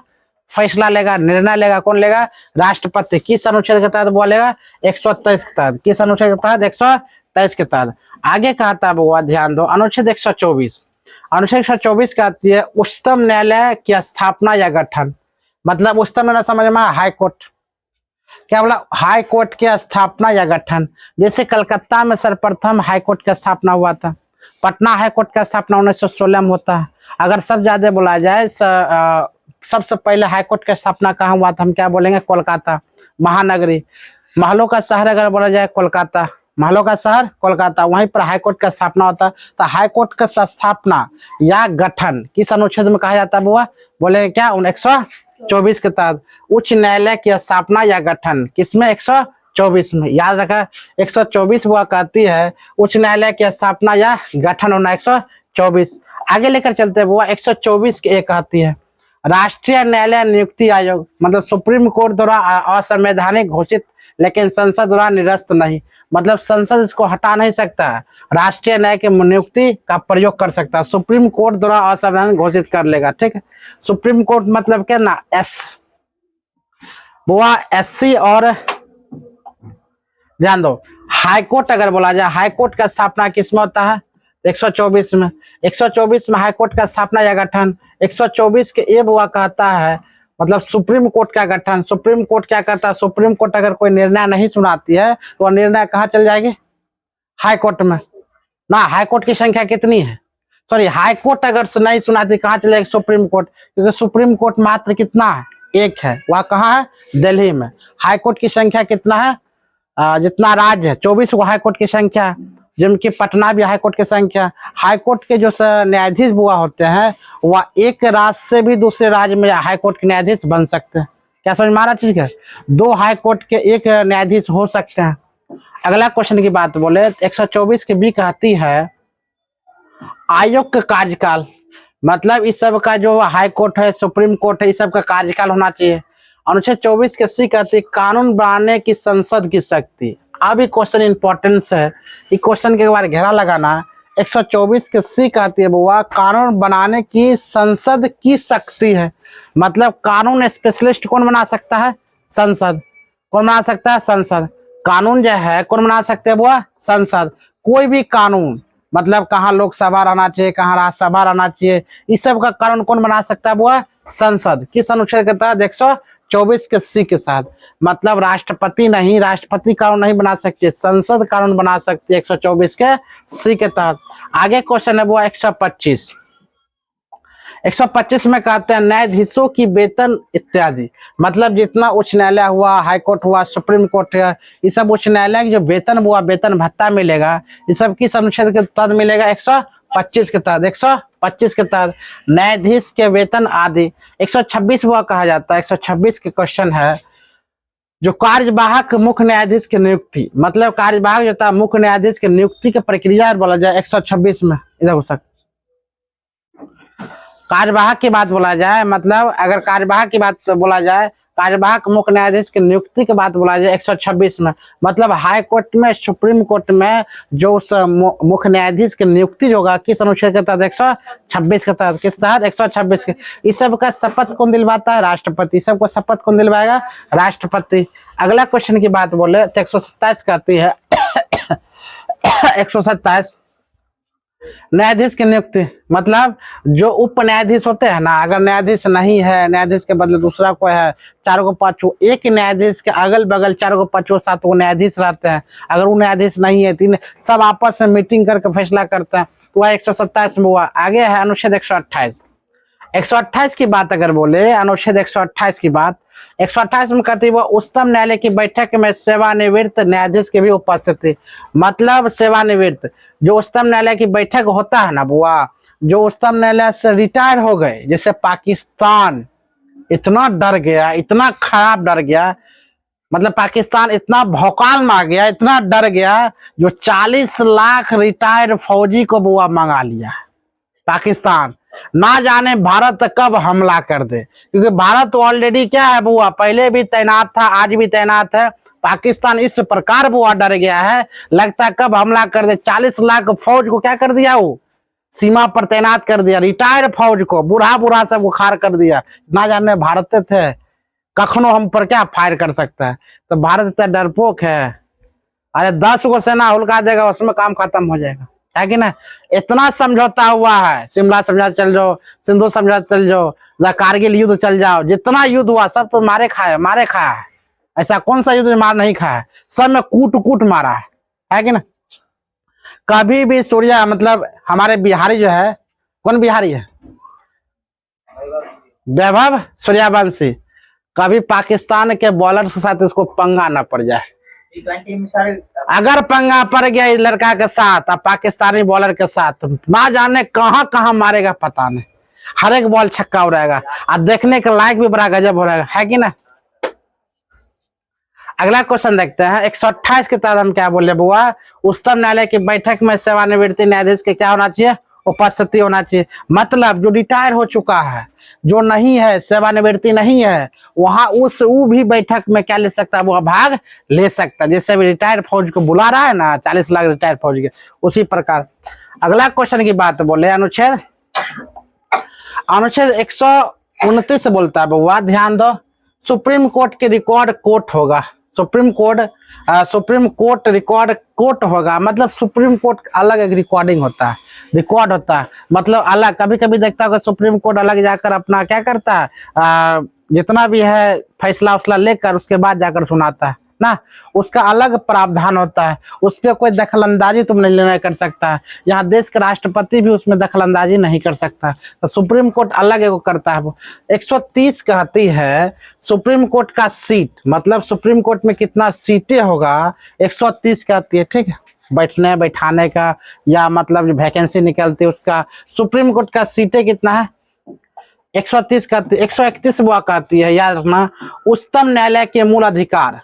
फैसला लेगा, निर्णय लेगा। कौन लेगा? राष्ट्रपति। किस अनुच्छेद के तहत बोलेगा? 123 के तहत। किस अनुच्छेद के तहत? 123 के तहत। आगे कहता है बुआ, ध्यान दो, अनुच्छेद 124। अनुच्छेद 124 कहती है उच्चतम न्यायालय की स्थापना या गठन, मतलब उच्चतम न्यायालय समझ में, हाई कोर्ट। क्या बोला? हाई कोर्ट की स्थापना या गठन। जैसे कलकत्ता में सर्वप्रथम हाई कोर्ट की स्थापना हुआ था, पटना हाई कोर्ट का स्थापना 1916 में होता है। अगर सब ज्यादा बोला जाए, सबसे पहले हाईकोर्ट की स्थापना कहाँ हुआ था? हम क्या बोलेंगे? कोलकाता महानगरी, महलों का शहर अगर बोला जाए कोलकाता, महलों का शहर कोलकाता, वहीं पर हाईकोर्ट का स्थापना होता है। तो हाईकोर्ट का स्थापना या गठन किस अनुच्छेद में कहा जाता है बुआ? बोले क्या? 124 के तहत। उच्च न्यायालय की स्थापना या गठन किसमें? 124 में। याद रखा, 124 बुआ कहती है उच्च न्यायालय की स्थापना या गठन होना 124। आगे लेकर चलते बुआ, 124 के एक कहती है राष्ट्रीय न्यायालय नियुक्ति आयोग, मतलब सुप्रीम कोर्ट द्वारा असंवैधानिक घोषित लेकिन संसद द्वारा निरस्त नहीं, मतलब संसद इसको हटा नहीं सकता, राष्ट्रीय न्याय के नियुक्ति का प्रयोग कर सकता है, सुप्रीम कोर्ट द्वारा असंवैधानिक घोषित कर लेगा, ठीक है। सुप्रीम कोर्ट मतलब क्या ना, बुआ SC। और ध्यान दो, हाई कोर्ट अगर बोला जाए, हाई कोर्ट का स्थापना किसमें होता है? 124 में। 124 में हाई कोर्ट का स्थापना या गठन। 124 के ए बुआ कहता है मतलब सुप्रीम कोर्ट का गठन। सुप्रीम कोर्ट क्या करता है? सुप्रीम कोर्ट अगर कोई निर्णय नहीं सुनाती है तो वह निर्णय कहाँ चल जाएगी? हाई कोर्ट में ना। हाई कोर्ट की संख्या कितनी है? सॉरी, हाई कोर्ट अगर नहीं सुनाती कहाँ चले जाएगी? सुप्रीम कोर्ट, क्योंकि सुप्रीम कोर्ट मात्र कितना है? एक है। वह कहाँ है? दिल्ली में। हाई कोर्ट की संख्या कितना है? जितना राज्य है 24 को हाई कोर्ट की संख्या, जिनकी पटना भी हाई कोर्ट की संख्या। हाई कोर्ट के जो न्यायाधीश बुआ होते हैं वह एक राज्य से भी दूसरे राज्य में हाई कोर्ट के न्यायाधीश बन सकते हैं। क्या समझ में आ रहा? ठीक है, 2 हाई कोर्ट के एक न्यायाधीश हो सकते हैं। अगला क्वेश्चन की बात बोले, 124 के बी कहती है आयोग का कार्यकाल, मतलब इस सब का जो हाई कोर्ट है, सुप्रीम कोर्ट है, इस सब का कार्यकाल होना चाहिए। अनुच्छेद 24 के सी कहती है कानून बनाने की संसद की शक्ति। अब ये क्वेश्चन इंपॉर्टेंस है, ये क्वेश्चन के बारे घेरा लगाना। 124 के सी कहती है बुआ कानून बनाने की संसद की शक्ति है, मतलब कानून स्पेशलिस्ट कौन बना सकता है? संसद। कौन बना सकता है? संसद। कानून जो है कौन बना सकते हैं बुआ? संसद। कोई भी कानून, मतलब कहाँ लोकसभा रहना चाहिए, कहाँ राज्यसभा रहना चाहिए, इस सब का कानून कौन बना सकता है बुआ? संसद। किस अनुच्छेद के तहत? 124 के सी के साथ। मतलब राष्ट्रपति नहीं, राष्ट्रपति कानून नहीं बना सकती, संसद कानून बना सकती है 124 के सी के तहत। आगे क्वेश्चन है वो 125। 125 में कहते हैं न्यायाधीशों की वेतन इत्यादि, मतलब जितना उच्च न्यायालय हुआ, हाई कोर्ट हुआ, सुप्रीम कोर्ट है, ये सब उच्च न्यायालय की जो वेतन हुआ, वेतन भत्ता मिलेगा, ये सब किस अनुच्छेद के तहत मिलेगा? 125 के तहत। 125 के तहत न्यायाधीश के वेतन आदि 126 हुआ कहा जाता है। 126 के क्वेश्चन है जो कार्यवाहक मुख्य न्यायाधीश की नियुक्ति, मतलब कार्यवाहक जो था मुख्य न्यायाधीश की नियुक्ति की प्रक्रिया बोला जाए 126 में। इधर हो सकता कार्यवाहक की बात बोला जाए, मतलब अगर कार्यवाहक की बात बोला जाए, कार्यवाहक मुख्य न्यायाधीश की नियुक्ति की बात बोला जाए 126 में, मतलब हाई कोर्ट में, सुप्रीम कोर्ट में जो उस मुख्य न्यायाधीश की नियुक्ति होगा किस अनुच्छेद के तहत? 126 के तहत। किस तहत? 126 के। इस सब का शपथ कौन दिलवाता है? राष्ट्रपति। सबको शपथ कौन दिलवाएगा? राष्ट्रपति। अगला क्वेश्चन की बात बोले तो 127 कहती है 127 न्यायाधीश की नियुक्ति, मतलब जो उप न्यायाधीश होते हैं ना, अगर न्यायाधीश नहीं है, न्यायाधीश के बदले दूसरा कोई है, 4 को 5 एक न्यायाधीश के अगल बगल 4 को 5 7 को न्यायाधीश रहते हैं, अगर वो न्यायाधीश नहीं है, 3 सब आपस में मीटिंग करके फैसला करते हैं, तो वह 127 में हुआ। आगे है अनुच्छेद 128। 128 की बात अगर बोले, अनुच्छेद 128 की बात, 128 में कहती है वह उच्चतम न्यायालय की बैठक में सेवानिवृत्त न्यायाधीश की भी उपस्थिति, मतलब सेवानिवृत्त जो उच्चतम न्यायालय की बैठक होता है ना बुआ, जो उच्चतम न्यायालय से रिटायर हो गए, जैसे पाकिस्तान इतना डर गया, इतना खराब डर गया, मतलब पाकिस्तान इतना भौकाल में आ गया, इतना डर गया, जो 40 लाख रिटायर्ड फौजी को बुआ मंगा लिया पाकिस्तान, ना जाने भारत कब हमला कर दे, क्योंकि भारत ऑलरेडी क्या है बुआ, पहले भी तैनात था, आज भी तैनात है। पाकिस्तान इस प्रकार बुआ डर गया है, लगता है कब हमला कर दे। 40 लाख फौज को क्या कर दिया, वो सीमा पर तैनात कर दिया, रिटायर्ड फौज को, बूढ़ा बूढ़ा सब खार कर दिया, ना जाने भारत थे कखनो हम पर क्या फायर कर सकता है। तो भारत इतना डरपोक है, अरे 10 को सेना हुलका देगा, उसमें काम खत्म हो जाएगा, है कि ना। इतना समझौता हुआ है, शिमला समझौता चल जाओ, सिंधु समझौता चल जाओ, कारगिल युद्ध चल जाओ, जितना युद्ध हुआ सब तो मारे खाया है। ऐसा कौन सा युद्ध मार नहीं खाया है, सब में कूट कूट मारा है कि ना। कभी भी सूर्या, मतलब हमारे बिहारी जो है, कौन बिहारी है? वैभव सूर्यवंशी, कभी पाकिस्तान के बॉलर के साथ इसको पंगा ना पड़ जाए। अगर पंगा पड़ गया इस लड़का के साथ, अब पाकिस्तानी बॉलर के साथ, ना जाने कहां कहां मारेगा पता नहीं, हर एक बॉल छक्का हो रहेगा, और देखने के लायक भी बड़ा गजब हो रहेगा, है कि ना। अगला क्वेश्चन देखते हैं 128 के तहत हम क्या बोले बुआ, उच्चतम न्यायालय की बैठक में सेवानिवृत्त न्यायाधीश के क्या होना चाहिए? उपस्थिति होना चाहिए, मतलब जो रिटायर हो चुका है, जो नहीं है, सेवानिवृत्ति नहीं है, वहां वो भी बैठक में क्या ले सकता है, वो भाग ले सकता है, जैसे भी रिटायर्ड फौज को बुला रहा है ना, 40 लाख रिटायर्ड फौज के, उसी प्रकार। अगला क्वेश्चन की बात बोले, अनुच्छेद 129 बोलता है बुआ, ध्यान दो, सुप्रीम कोर्ट के रिकॉर्ड कोर्ट होगा, सुप्रीम कोर्ट रिकॉर्ड कोर्ट होगा, मतलब सुप्रीम कोर्ट अलग एक रिकॉर्डिंग होता है, रिकॉर्ड होता है, मतलब अलग। कभी कभी देखता होगा सुप्रीम कोर्ट अलग जाकर अपना क्या करता है, जितना भी है फैसला उसला लेकर उसके बाद जाकर सुनाता है ना, उसका अलग प्रावधान होता है, उस पर कोई दखलंदाजी तुम नहीं कर सकता है, यहाँ देश के राष्ट्रपति भी उसमें दखलंदाजी नहीं कर सकता, तो सुप्रीम कोर्ट अलग एगो करता है। वो 130 कहती है सुप्रीम कोर्ट का सीट, मतलब सुप्रीम कोर्ट में कितना सीटें होगा, 130 कहती है, ठीक है, बैठने बैठाने का या मतलब जो वैकेंसी निकलती है उसका। सुप्रीम कोर्ट का सीटें कितना है? 130 कहती, 131 वो कहती है, याद रखना। उच्चतम न्यायालय के मूल अधिकार,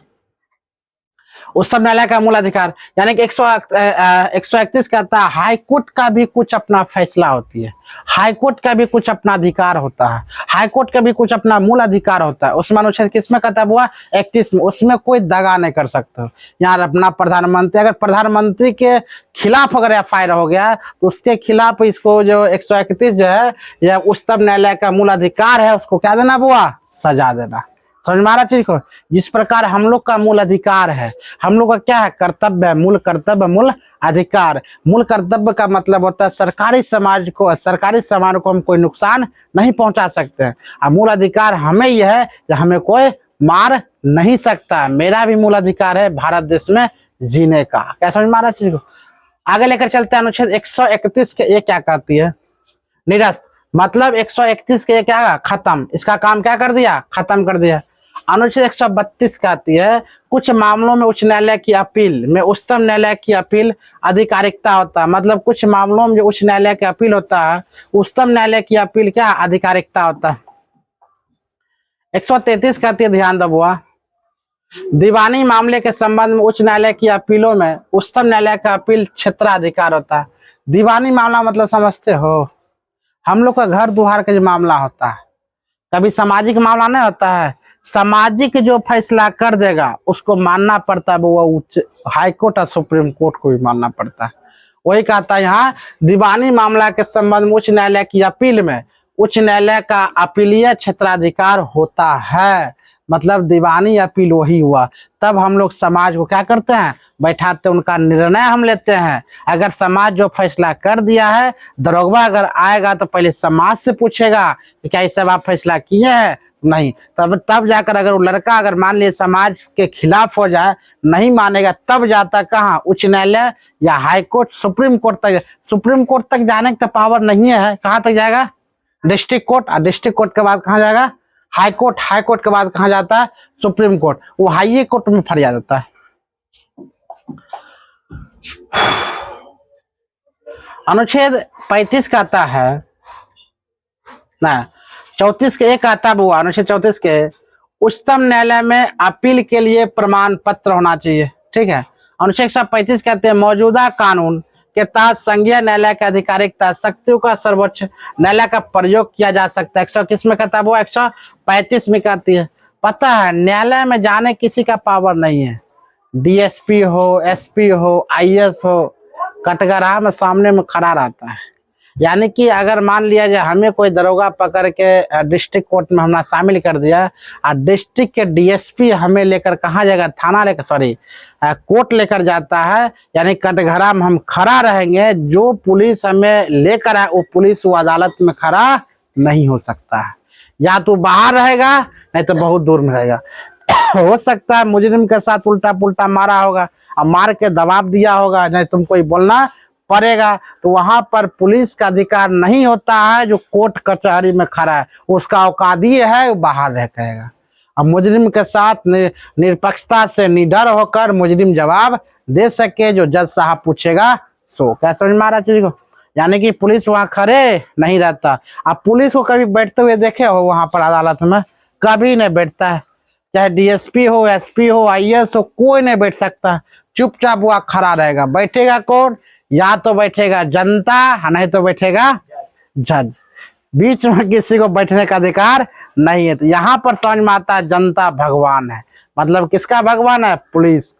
उच्चतम न्यायालय का मूल अधिकार, यानी कि 131 कहता है हाई कोर्ट का भी कुछ अपना फैसला होती है, हाई कोर्ट का भी कुछ अपना अधिकार होता है, हाई कोर्ट का भी कुछ अपना मूल अधिकार होता है। उसमें अनुच्छेद किसमें कहता हुआ? 31 में। उसमें कोई दगा नहीं कर सकता। यहाँ अपना प्रधानमंत्री, अगर प्रधानमंत्री के खिलाफ अगर एफआईआर हो गया तो उसके खिलाफ इसको जो 131 जो है, यह उच्चतम न्यायालय का मूल अधिकार है, उसको क्या देना बुआ? सजा देना। समझ में आ रहा चीज को? जिस प्रकार हम लोग का मूल अधिकार है, हम लोग का क्या है? कर्तव्य है, मूल कर्तव्य, मूल अधिकार। मूल कर्तव्य का मतलब होता है सरकारी समाज को, सरकारी सामान को हम कोई नुकसान नहीं पहुंचा सकते हैं, और मूल अधिकार हमें यह है कि हमें कोई मार नहीं सकता। मेरा भी मूल अधिकार है भारत देश में जीने का। क्या समझ में आ रहा चीज को? आगे लेकर चलते हैं। अनुच्छेद 131 के ये क्या कहती है? निरस्त, मतलब 131 के क्या खत्म, इसका काम क्या कर दिया, खत्म कर दिया। अनुच्छेद 132 कहती है कुछ मामलों में उच्च न्यायालय की अपील में उच्चतम न्यायालय की अपील आधिकारिकता होता है। मतलब कुछ मामलों में जो उच्च न्यायालय की अपील होता है, उच्चतम न्यायालय की अपील क्या आधिकारिकता होता है। 133 कहती है, ध्यान दो बुआ, दीवानी मामले के संबंध में उच्च न्यायालय की अपीलों में उच्चतम न्यायालय का अपील क्षेत्राधिकार होता है। दीवानी मामला मतलब समझते हो, हम लोग का घर दुहार का जो मामला होता है, कभी सामाजिक मामला नहीं होता है, सामाजिक जो फैसला कर देगा उसको मानना पड़ता है, वो उच्च हाई कोर्ट और सुप्रीम कोर्ट को भी मानना पड़ता है। वही कहता है यहाँ, दीवानी मामला के संबंध में उच्च न्यायालय की अपील में उच्च न्यायालय का अपीलीय क्षेत्राधिकार होता है। मतलब दीवानी अपील वही हुआ, तब हम लोग समाज को क्या करते हैं, बैठाते, उनका निर्णय हम लेते हैं। अगर समाज जो फैसला कर दिया है, दरोगा अगर आएगा तो पहले समाज से पूछेगा कि क्या इस आप फैसला किए हैं, नहीं, तब जाकर अगर वो लड़का अगर मान लिया समाज के खिलाफ हो जाए, नहीं मानेगा, तब जाता कहाँ, उच्च न्यायालय या हाई कोर्ट, सुप्रीम कोर्ट तक। सुप्रीम कोर्ट तक जाने की तो पावर नहीं है, कहाँ तक जाएगा, डिस्ट्रिक्ट कोर्ट, और डिस्ट्रिक्ट कोर्ट के बाद कहाँ जाएगा, हाई कोर्ट, हाई कोर्ट के बाद कहाँ जाता है, सुप्रीम कोर्ट, वो हाई कोर्ट में फरियाद होता है। अनुच्छेद 35 कहता है ना, 34 के एक आता है वो, अनुच्छेद 34 के उच्चतम न्यायालय में अपील के लिए प्रमाण पत्र होना चाहिए, ठीक है। अनुच्छेद 135 कहते हैं मौजूदा कानून के तहत संघीय न्यायालय की आधिकारिकता शक्तियों का सर्वोच्च न्यायालय का प्रयोग किया जा सकता है। 121 में कहता है वो, 135 में कहती है, पता है न्यायालय में जाने किसी का पावर नहीं है, डीएसपी हो, एसपी हो, आईएएस हो, कटघरा में सामने में खड़ा रहता है। यानी कि अगर मान लिया जाए हमें कोई दरोगा पकड़ के डिस्ट्रिक्ट कोर्ट में हमने शामिल कर दिया, और डिस्ट्रिक्ट के डीएसपी हमें लेकर कहाँ जाएगा, थाना लेकर, सॉरी कोर्ट लेकर जाता है, यानी कटघरा में हम खड़ा रहेंगे, जो पुलिस हमें लेकर आए वो पुलिस वो अदालत में खड़ा नहीं हो सकता है, या तो बाहर रहेगा नहीं तो बहुत दूर में रहेगा। हो सकता है मुजरिम के साथ उल्टा पुल्टा मारा होगा और मार के दबाव दिया होगा, नहीं तुमको ही बोलना पड़ेगा, तो वहां पर पुलिस का अधिकार नहीं होता है, जो कोर्ट कचहरी में खड़ा है उसका औकात ये है, वो बाहर रह करेगा। अब मुजरिम के साथ निरपक्षता से निडर होकर मुजरिम जवाब दे सके, जो जज साहब पूछेगा सो। क्या समझ में आ रहा चीज को, यानी कि पुलिस वहां खड़े नहीं रहता। अब पुलिस को कभी बैठते हुए देखे हो वहां पर अदालत में, कभी नहीं बैठता है, चाहे डीएसपी हो, एसपी हो, आईएएस हो, कोई नहीं बैठ सकता, चुपचाप वहां खड़ा रहेगा। बैठेगा कौन, या तो बैठेगा जनता, नहीं तो बैठेगा जज, बीच में किसी को बैठने का अधिकार नहीं है। तो यहाँ पर समझ में आता है जनता भगवान है, मतलब किसका भगवान है, पुलिस।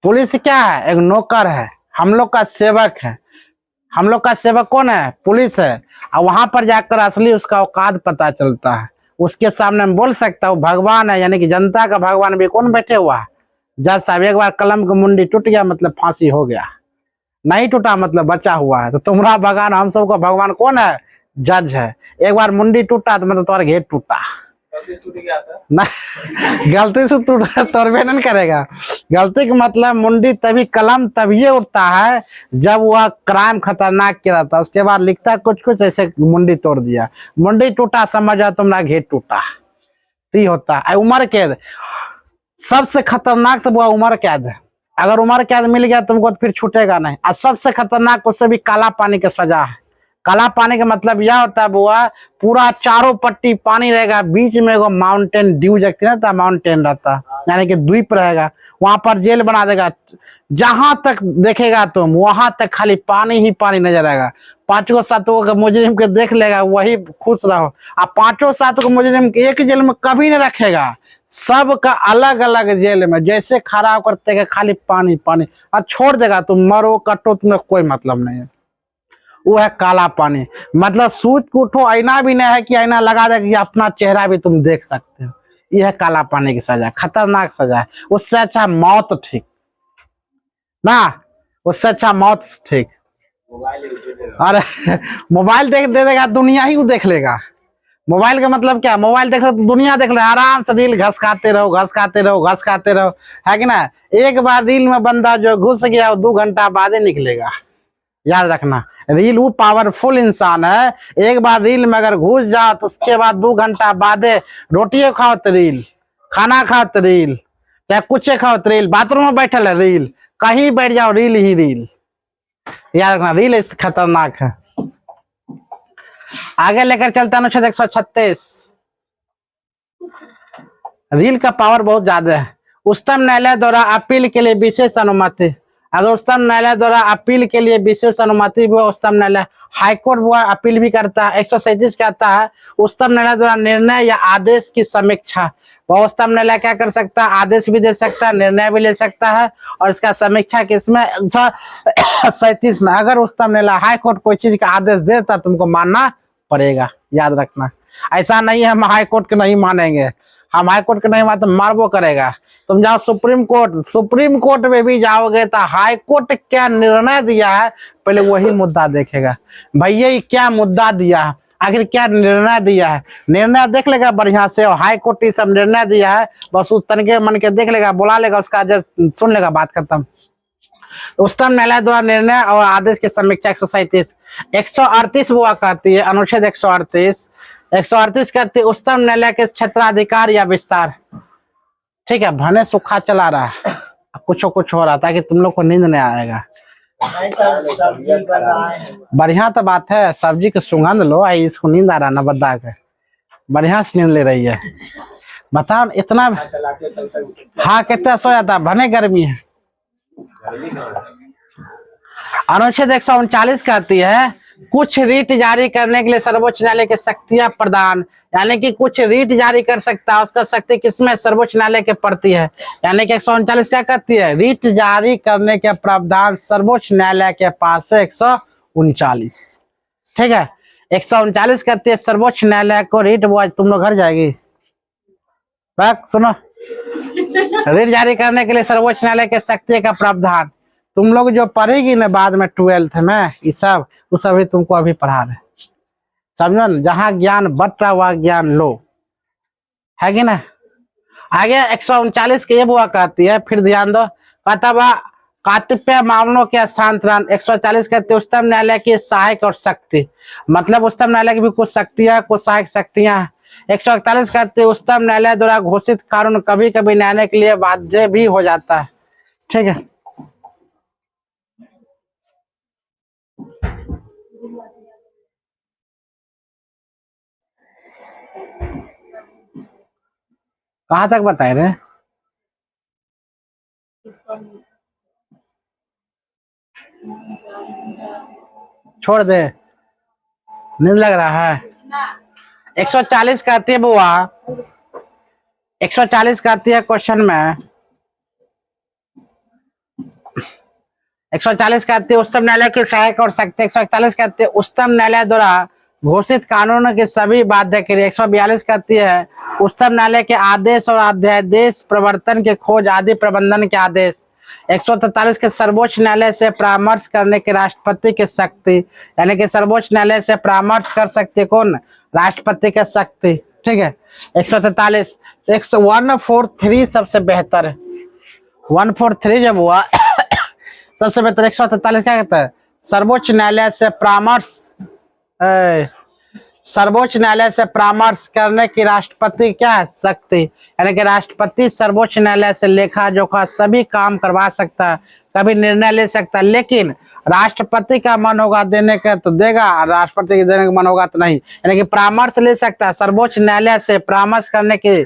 पुलिस क्या है, एक नौकर है, हम लोग का सेवक है। हम लोग का सेवक कौन है, पुलिस है। और वहां पर जाकर असली उसका औकात पता चलता है, उसके सामने हम बोल सकता हूँ भगवान है, यानी कि जनता का भगवान भी कौन बैठे हुआ है, जज साहब। एक बार कलम की मुंडी टूट गया मतलब फांसी हो गया, नहीं टूटा मतलब बचा हुआ है। तो तुम्हारा भगवान, हम सबका भगवान कौन है, जज है। एक बार मुंडी टूटा तो मतलब तुम्हारा घेर टूटा ना, गलती से टूटा तोड़बे नहीं करेगा। गलती का मतलब मुंडी तभी, कलम तभी उठता है जब वह क्राइम खतरनाक किया रहता है, उसके बाद लिखता है कुछ कुछ, ऐसे मुंडी तोड़ दिया, मुंडी टूटा समझा तुम्हारा घेर टूटा, ती होता है। उम्र कैद सबसे खतरनाक तो वो उम्र कैद है, अगर उम्र कैद मिल गया तुमको तो फिर छूटेगा नहीं। और सबसे खतरनाक उससे भी काला पानी की सजा है। काला पानी का मतलब यह होता है बुआ, पूरा चारों पट्टी पानी रहेगा, बीच में एगो माउंटेन ड्यू जगती रहता, माउंटेन रहता, यानी कि द्वीप रहेगा, वहां पर जेल बना देगा। जहां तक देखेगा तुम वहां तक खाली पानी ही पानी नजर आएगा। पांचों सातों का मुजरिम के देख लेगा, वही खुश रहो। अब पांचों सातों को मुजरिम के एक जेल में कभी नहीं रखेगा, सबका अलग अलग जेल में, जैसे खराब करते हैं खाली पानी पानी, और छोड़ देगा, तुम मरो कटो, तुम्हें कोई मतलब नहीं है। वो है काला पानी, मतलब सूत को उठो, आईना भी नहीं है कि आईना लगा दे कि अपना चेहरा भी तुम देख सकते हो। यह है काला पानी की सजा, खतरनाक सजा है। उससे अच्छा मौत ठीक ना, उससे अच्छा मौत ठीक। अरे मोबाइल दे देगा, दुनिया ही देख लेगा। मोबाइल का मतलब क्या, मोबाइल देख रहे तो दुनिया देख रहे, आराम से रील घसकाते रहो, घसकाते रहो, घसकाते रहो, है कि ना। एक बार रील में बंदा जो घुस गया वो 2 घंटा बाद ही निकलेगा, याद रखना। रील वो पावरफुल इंसान है, एक बार रील में अगर घुस जाओ तो उसके बाद 2 घंटा बाद रोटियां खाओ तो रील, खाना खाओ तो रील, या कुछ खाओ तो रील, बाथरूम में बैठल है रील, कहीं बैठ जाओ रील ही रील। याद रखना रील खतरनाक है। आगे लेकर चलता अनुच्छेद 136। रील का पावर बहुत ज्यादा है। उच्चतम न्यायालय द्वारा अपील के लिए विशेष अनुमति, अगर उच्चतम न्यायालय द्वारा अपील के लिए विशेष अनुमति भी, उच्चतम न्यायालय हाईकोर्ट वो अपील भी करता है। 137 कहता है उच्चतम न्यायालय द्वारा निर्णय या आदेश की समीक्षा, वह उच्चतम न्यायालय क्या कर सकता है, आदेश भी दे सकता है, निर्णय भी ले सकता है, और इसका समीक्षा किसमें 137 में। अगर उच्चतम न्यायालय हाईकोर्ट कोई चीज का आदेश देता तुमको मानना पड़ेगा, याद रखना। ऐसा नहीं है हम हाईकोर्ट के नहीं मानेंगे, हम हाईकोर्ट के नहीं मानते मारबो करेगा। तुम जाओ सुप्रीम कोर्ट, सुप्रीम कोर्ट में भी जाओगे तो हाईकोर्ट क्या निर्णय दिया है पहले वही मुद्दा देखेगा, भैया ये क्या मुद्दा दिया है, आखिर क्या निर्णय दिया है, निर्णय देख लेगा बढ़िया से। और हाईकोर्ट ये सब निर्णय दिया है बस उस तनके मन के देख लेगा, बुला लेगा, उसका सुन लेगा, बात खत्म। उच्चतम न्यायालय द्वारा निर्णय और आदेश की समीक्षा 137। 138 वो कहती है अनुच्छेद 138 कहती है उच्चतम न्यायालय के क्षेत्राधिकार या विस्तार। ठीक है, भने सूखा चला रहा है, कुछ हो रहा था कि तुम लोग को नींद नहीं आएगा। बढ़िया तो बात है, सब्जी की सुगंध लो, इसको नींद आ रहा ना बद्दा के, बढ़िया से नींद ले रही है। बताओ इतना हाँ कितना सो जाता, भने गर्मी है। अनुच्छेद 139 कहती है कुछ रीट जारी करने के लिए सर्वोच्च न्यायालय की शक्तियां प्रदान, यानी कि कुछ रीट जारी कर सकता है, उसका शक्ति किसमें, सर्वोच्च न्यायालय के प्रति है। यानी कि 139 क्या कहती है, रीट जारी करने के प्रावधान सर्वोच्च न्यायालय के पास है 139। ठीक है, 139 कहती है सर्वोच्च न्यायालय को रीट, वो तुम लोग घर जाएगी सुनो, रीट जारी करने के लिए सर्वोच्च न्यायालय के शक्ति का प्रावधान तुम लोग जो पढ़ेगी ना बाद में 12th में, ये सब वो सभी तुमको अभी पढ़ा रहे, समझो ना। जहां ज्ञान बट रहा वह ज्ञान लो, है कि ना। आगे 139 के ये बुआ कहती है, फिर ध्यान दो, कहता कातिप्य मामलों के स्थानांतरण। 140 कहते उच्चतम न्यायालय की सहायक और शक्ति, मतलब उच्चतम न्यायालय की भी कुछ शक्तियां, कुछ सहायक शक्तियां। 141 कहते उच्चतम न्यायालय द्वारा घोषित कानून कभी कभी न्यायालय के लिए बाध्य भी हो जाता है। ठीक है, कहां तक बताए रहे, छोड़ दे, नींद लग रहा है। 140 कहती है बुआ, 140 कहती है क्वेश्चन में, 140 कहती है उच्चतम न्यायालय की सहायक और शक्ति। 141 कहती है उच्चतम न्यायालय द्वारा घोषित कानूनों के सभी बाध्य के लिए। 142 कहती है उच्चतम न्यायालय के आदेश और अध्यादेश प्रवर्तन के खोज आदि प्रबंधन के आदेश। 143 के सर्वोच्च न्यायालय से परामर्श करने के राष्ट्रपति की शक्ति, यानी कि सर्वोच्च न्यायालय से परामर्श कर सकते कौन, राष्ट्रपति की शक्ति। ठीक है, 143 143 सबसे बेहतर है, 143 जब हुआ सबसे बेहतर। 143 क्या कहता है, सर्वोच्च न्यायालय से परामर्श, सर्वोच्च न्यायालय से परामर्श करने की राष्ट्रपति क्या है, शक्ति, यानी कि राष्ट्रपति सर्वोच्च न्यायालय से लेखा जोखा सभी काम करवा सकता है, कभी निर्णय ले सकता है, लेकिन राष्ट्रपति का मन होगा देने का तो देगा, राष्ट्रपति के देने का मन होगा तो नहीं। यानी कि परामर्श ले सकता है, सर्वोच्च न्यायालय से परामर्श करने की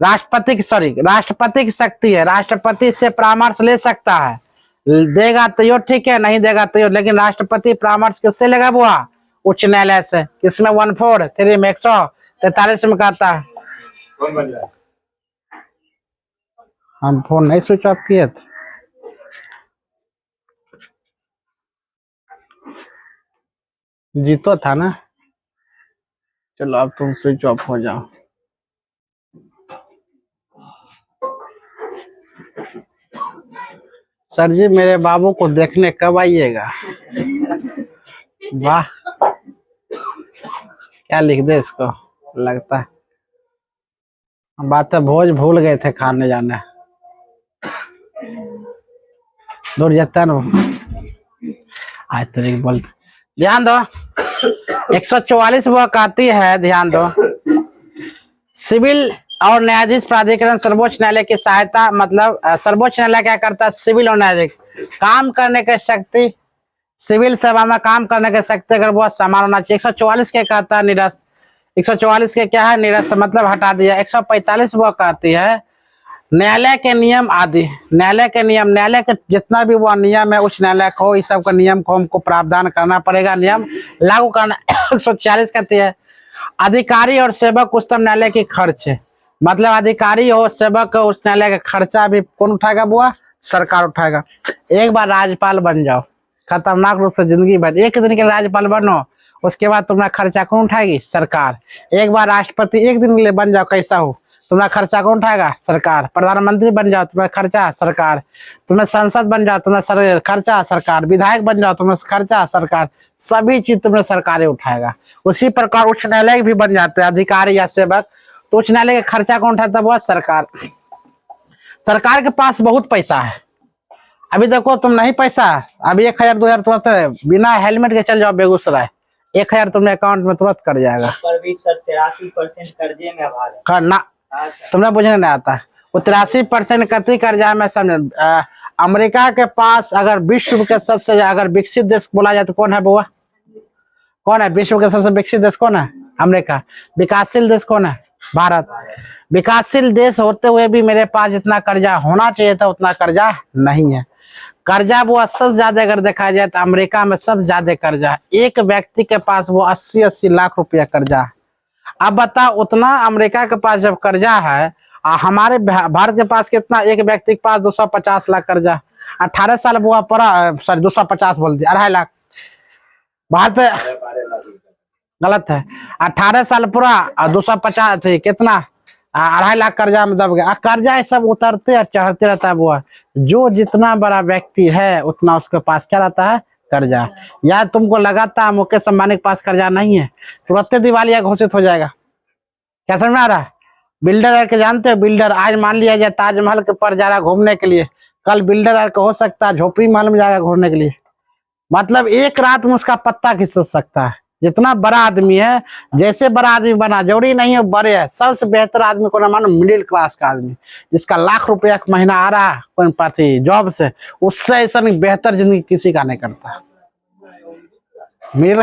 राष्ट्रपति की शक्ति है, राष्ट्रपति से परामर्श ले सकता है, देगा तो यो ठीक है, नहीं देगा तो यो, लेकिन राष्ट्रपति परामर्श किससे लेगा बुआ, उच्च न्यायालय से। किसमें 143 में 143 में कहता है। हम फोन नहीं स्विच ऑफ किए थे, जीतो था ना, चलो अब तुम स्विच ऑफ हो जाओ। सर जी मेरे बाबू को देखने कब आइएगा। वाह, क्या लिख दे इसको, लगता है बात भोज भूल गए थे खाने जाने, दूर जाता ना आज तरीक बोलते ध्यान दो। 144 वो कहती है, ध्यान दो, सिविल और न्यायाधीश प्राधिकरण सर्वोच्च न्यायालय की सहायता, मतलब सर्वोच्च न्यायालय क्या करता है, सिविल और न्यायाधीश काम करने की शक्ति, सिविल सेवा में काम करने की शक्ति अगर वो समान होना चाहिए। 144 क्या कहता है, निरस्त। 144 के क्या है, निरस्त, मतलब हटा दिया। 145 वो कहती है न्यायालय के नियम आदि, न्यायालय के नियम, न्यायालय के जितना भी वो नियम है, उच्च न्यायालय को इस सब का नियम को हमको प्रावधान करना पड़ेगा, नियम लागू करना। 146 कहती है अधिकारी और सेवक उच्चतम न्यायालय की खर्च, मतलब अधिकारी हो सेवक उच्च न्यायालय का खर्चा भी कौन उठाएगा, बुआ, सरकार उठाएगा। एक बार राज्यपाल बन जाओ, खतरनाक रूप से जिंदगी भर एक दिन के राज्यपाल बनो, उसके बाद तुम्हारा खर्चा कौन उठाएगी, सरकार। एक बार राष्ट्रपति एक दिन के लिए बन जाओ, कैसा हो, तुम्हारा खर्चा कौन उठाएगा, सरकार। प्रधानमंत्री बन जाओ, तुम्हारा खर्चा सरकार। तुम्हें संसद बन जाओ, तुम्हारा खर्चा सरकार। विधायक बन जाओ, तुम्हें खर्चा सरकार। सभी चीज तुम्हें सरकार उठाएगा। उसी प्रकार उच्च न्यायालय भी बन जाते हैं अधिकारी या सेवक, तो उच्च न्यायालय का खर्चा कौन उठाता है, वो सरकार। सरकार के पास बहुत पैसा है। अभी देखो तुम नहीं पैसा, अभी 1000 2000 तुरंत बिना हेलमेट के चल जाओ बेगूसराय, 1000 तुमने अकाउंट में तुरंत कर जाएगा।
पर भी सर 83% कर्जे में भारत
करना तुमने बुझने नहीं आता। वो 83% कति कर्जा में समझ। अमेरिका के पास अगर विश्व के सबसे अगर विकसित देश बोला जाए तो कौन है बुआ, कौन है विश्व के सबसे विकसित देश, कौन है, अमेरिका। विकासशील देश कौन है, भारत। विकासशील देश होते हुए भी मेरे पास जितना कर्जा होना चाहिए था उतना कर्जा नहीं है। कर्जा वो सबसे ज्यादा अगर देखा जाए तो अमेरिका में सबसे ज्यादा कर्जा, एक व्यक्ति के पास वो 80-80 लाख रुपया कर्जा। अब बता, उतना अमेरिका के पास जब कर्जा है, हमारे भारत के पास कितना, एक व्यक्ति के पास 250 लाख कर्जा। 18 साल बुआ पड़ा, सॉरी 250 बोल दिया, 2.5 लाख। भारत गलत है, 18 साल पूरा और 250 थे, कितना, 2.5 लाख कर्जा में दब गया। कर्जा सब उतरते और चढ़ते रहता है बुआ। जो जितना बड़ा व्यक्ति है उतना उसके पास क्या रहता है, कर्जा। या तुमको लगाता है मुकेश अंबानी के पास कर्जा नहीं है, तुरंत दिवालिया घोषित हो जाएगा। क्या समझ में आ रहा है। बिल्डर के जानते हो, बिल्डर आज मान लिया जाए ताजमहल के पर जा रहा घूमने के लिए, कल बिल्डर हो सकता है झोपड़ी महल में जाएगा घूमने के लिए, मतलब एक रात में उसका पत्ता खिसक सकता है। जितना बड़ा आदमी है, जैसे बड़ा आदमी बना जरूरी नहीं है बड़े है, सबसे बेहतर आदमी को ना मानो मिडिल क्लास का आदमी, जिसका लाख रुपया का महीना आ रहा है कोई जॉब से, उससे ऐसा नहीं बेहतर जिंदगी किसी का नहीं करता। मिडिल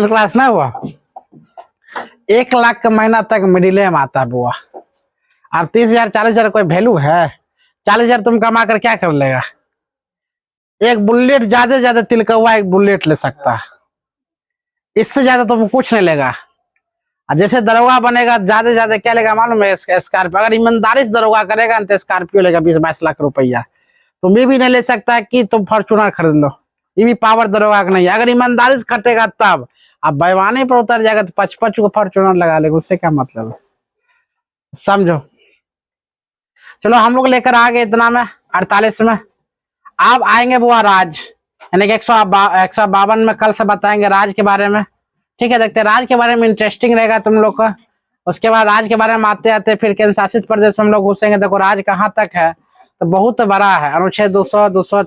क्लास ना हुआ, 1 लाख का महीना तक मिडिल में आता है बुआ। अब 30,000 40,000 कोई वैल्यू है, 40,000 तुम कमा कर क्या कर लेगा। एक बुलेट ज्यादा से ज्यादा तिलका हुआ एक बुलेट ले सकता है, इससे ज्यादा तुम कुछ नहीं लेगा। जैसे दरोगा बनेगा ज्यादा से ज्यादा क्या लेगा मालूम है, स्कॉर्पियो। अगर ईमानदारी से दरोगा करेगा तो स्कॉर्पियो लेगा 20-22 लाख रुपया। तुम ये भी नहीं ले सकता कि तुम फॉर्चूनर खरीद लो, ये भी पावर दरोगा का नहीं है। अगर ईमानदारी से खटेगा तब, अब बेईमानी पर उतर जाएगा तो 55 को फॉर्चूनर लगा लेगा, उससे क्या मतलब है, समझो। चलो हम लोग लेकर आ गए इतना में 48 में। अब आएंगे बुआ राज, यानी कि 152 में कल से बताएंगे राज के बारे में। ठीक है, देखते हैं राज के बारे में, इंटरेस्टिंग रहेगा तुम लोग का। उसके बाद राज के बारे में आते आते फिर केंद्र शासित प्रदेश में हम लोग घुसेंगे। देखो राज कहाँ तक है, तो बहुत बड़ा है। अनुच्छेद 200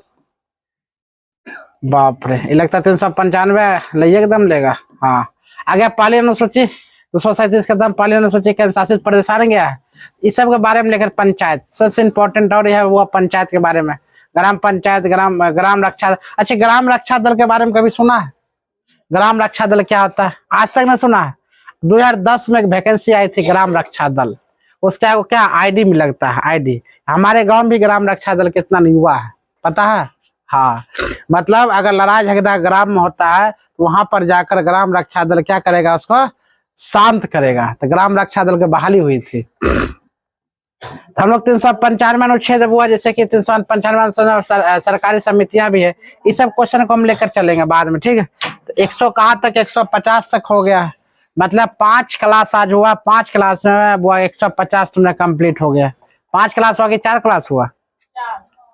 बाप रे, लगता 395 एकदम लेगा। हाँ, आगे पहली अनुसूची 237 का दम पहली अनुसूची केंद्र शासित प्रदेश आ गया है। इस सब के बारे में लेकर पंचायत सबसे इम्पोर्टेंट, और यह वो पंचायत के बारे में, ग्राम पंचायत, ग्राम रक्षा। अच्छा, ग्राम रक्षा दल के बारे में कभी सुना है? ग्राम रक्षा दल क्या होता है, आज तक नहीं सुना है? 2010 में एक वैकेंसी आई थी ग्राम रक्षा दल, उसका वो क्या आईडी में लगता है, आईडी। हमारे गांव में भी ग्राम रक्षा दल कितना युवा है पता है। हाँ, मतलब अगर लड़ाई झगड़ा ग्राम में होता है तो वहां पर जाकर ग्राम रक्षा दल क्या करेगा, उसको शांत करेगा। तो ग्राम रक्षा दल की बहाली हुई थी। तो हम लोग 395 अनुच्छेद हुआ, जैसे कि 395 सरकारी समितियां भी है। इस सब क्वेश्चन को हम लेकर चलेंगे बाद में, ठीक है। तो 100 कहाँ तक, 150 तक हो गया, मतलब 5 क्लास आज हुआ। 5 क्लास में वो 150 तुमने कंप्लीट हो गया। 5 क्लास हुआ कि 4 क्लास हुआ?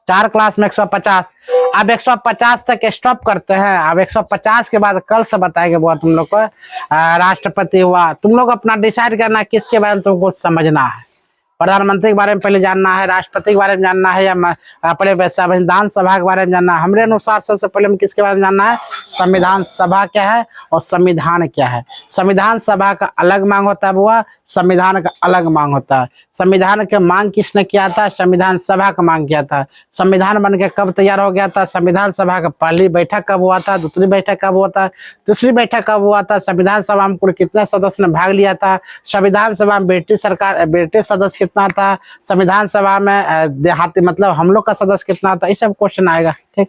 4 क्लास में 150। अब 150 तक स्टॉप करते हैं। अब 150 के बाद कल से बताएंगे बुआ तुम लोग को राष्ट्रपति हुआ। तुम लोग अपना डिसाइड करना किसके बारे में तुमको समझना है। प्रधानमंत्री के बारे में पहले जानना है, राष्ट्रपति के बारे में जानना है, या पहले संविधान सभा के बारे में जानना है? हमारे अनुसार सबसे पहले हम किसके बारे में जानना है? संविधान सभा क्या है और संविधान क्या है। संविधान सभा का अलग मांग होता है बुआ, संविधान का अलग मांग होता है। संविधान के मांग किसने किया था? संविधान सभा का मांग किया था। संविधान बन के कब तैयार हो गया था? संविधान सभा का पहली बैठक कब हुआ था? दूसरी बैठक कब हुआ था? तीसरी बैठक कब हुआ था? संविधान सभा में कुल कितने सदस्य ने भाग लिया था? संविधान सभा में ब्रिटिश सदस्य कितना था? संविधान सभा में देहाती मतलब हम लोग का सदस्य कितना था? ये सब क्वेश्चन आएगा। ठीक।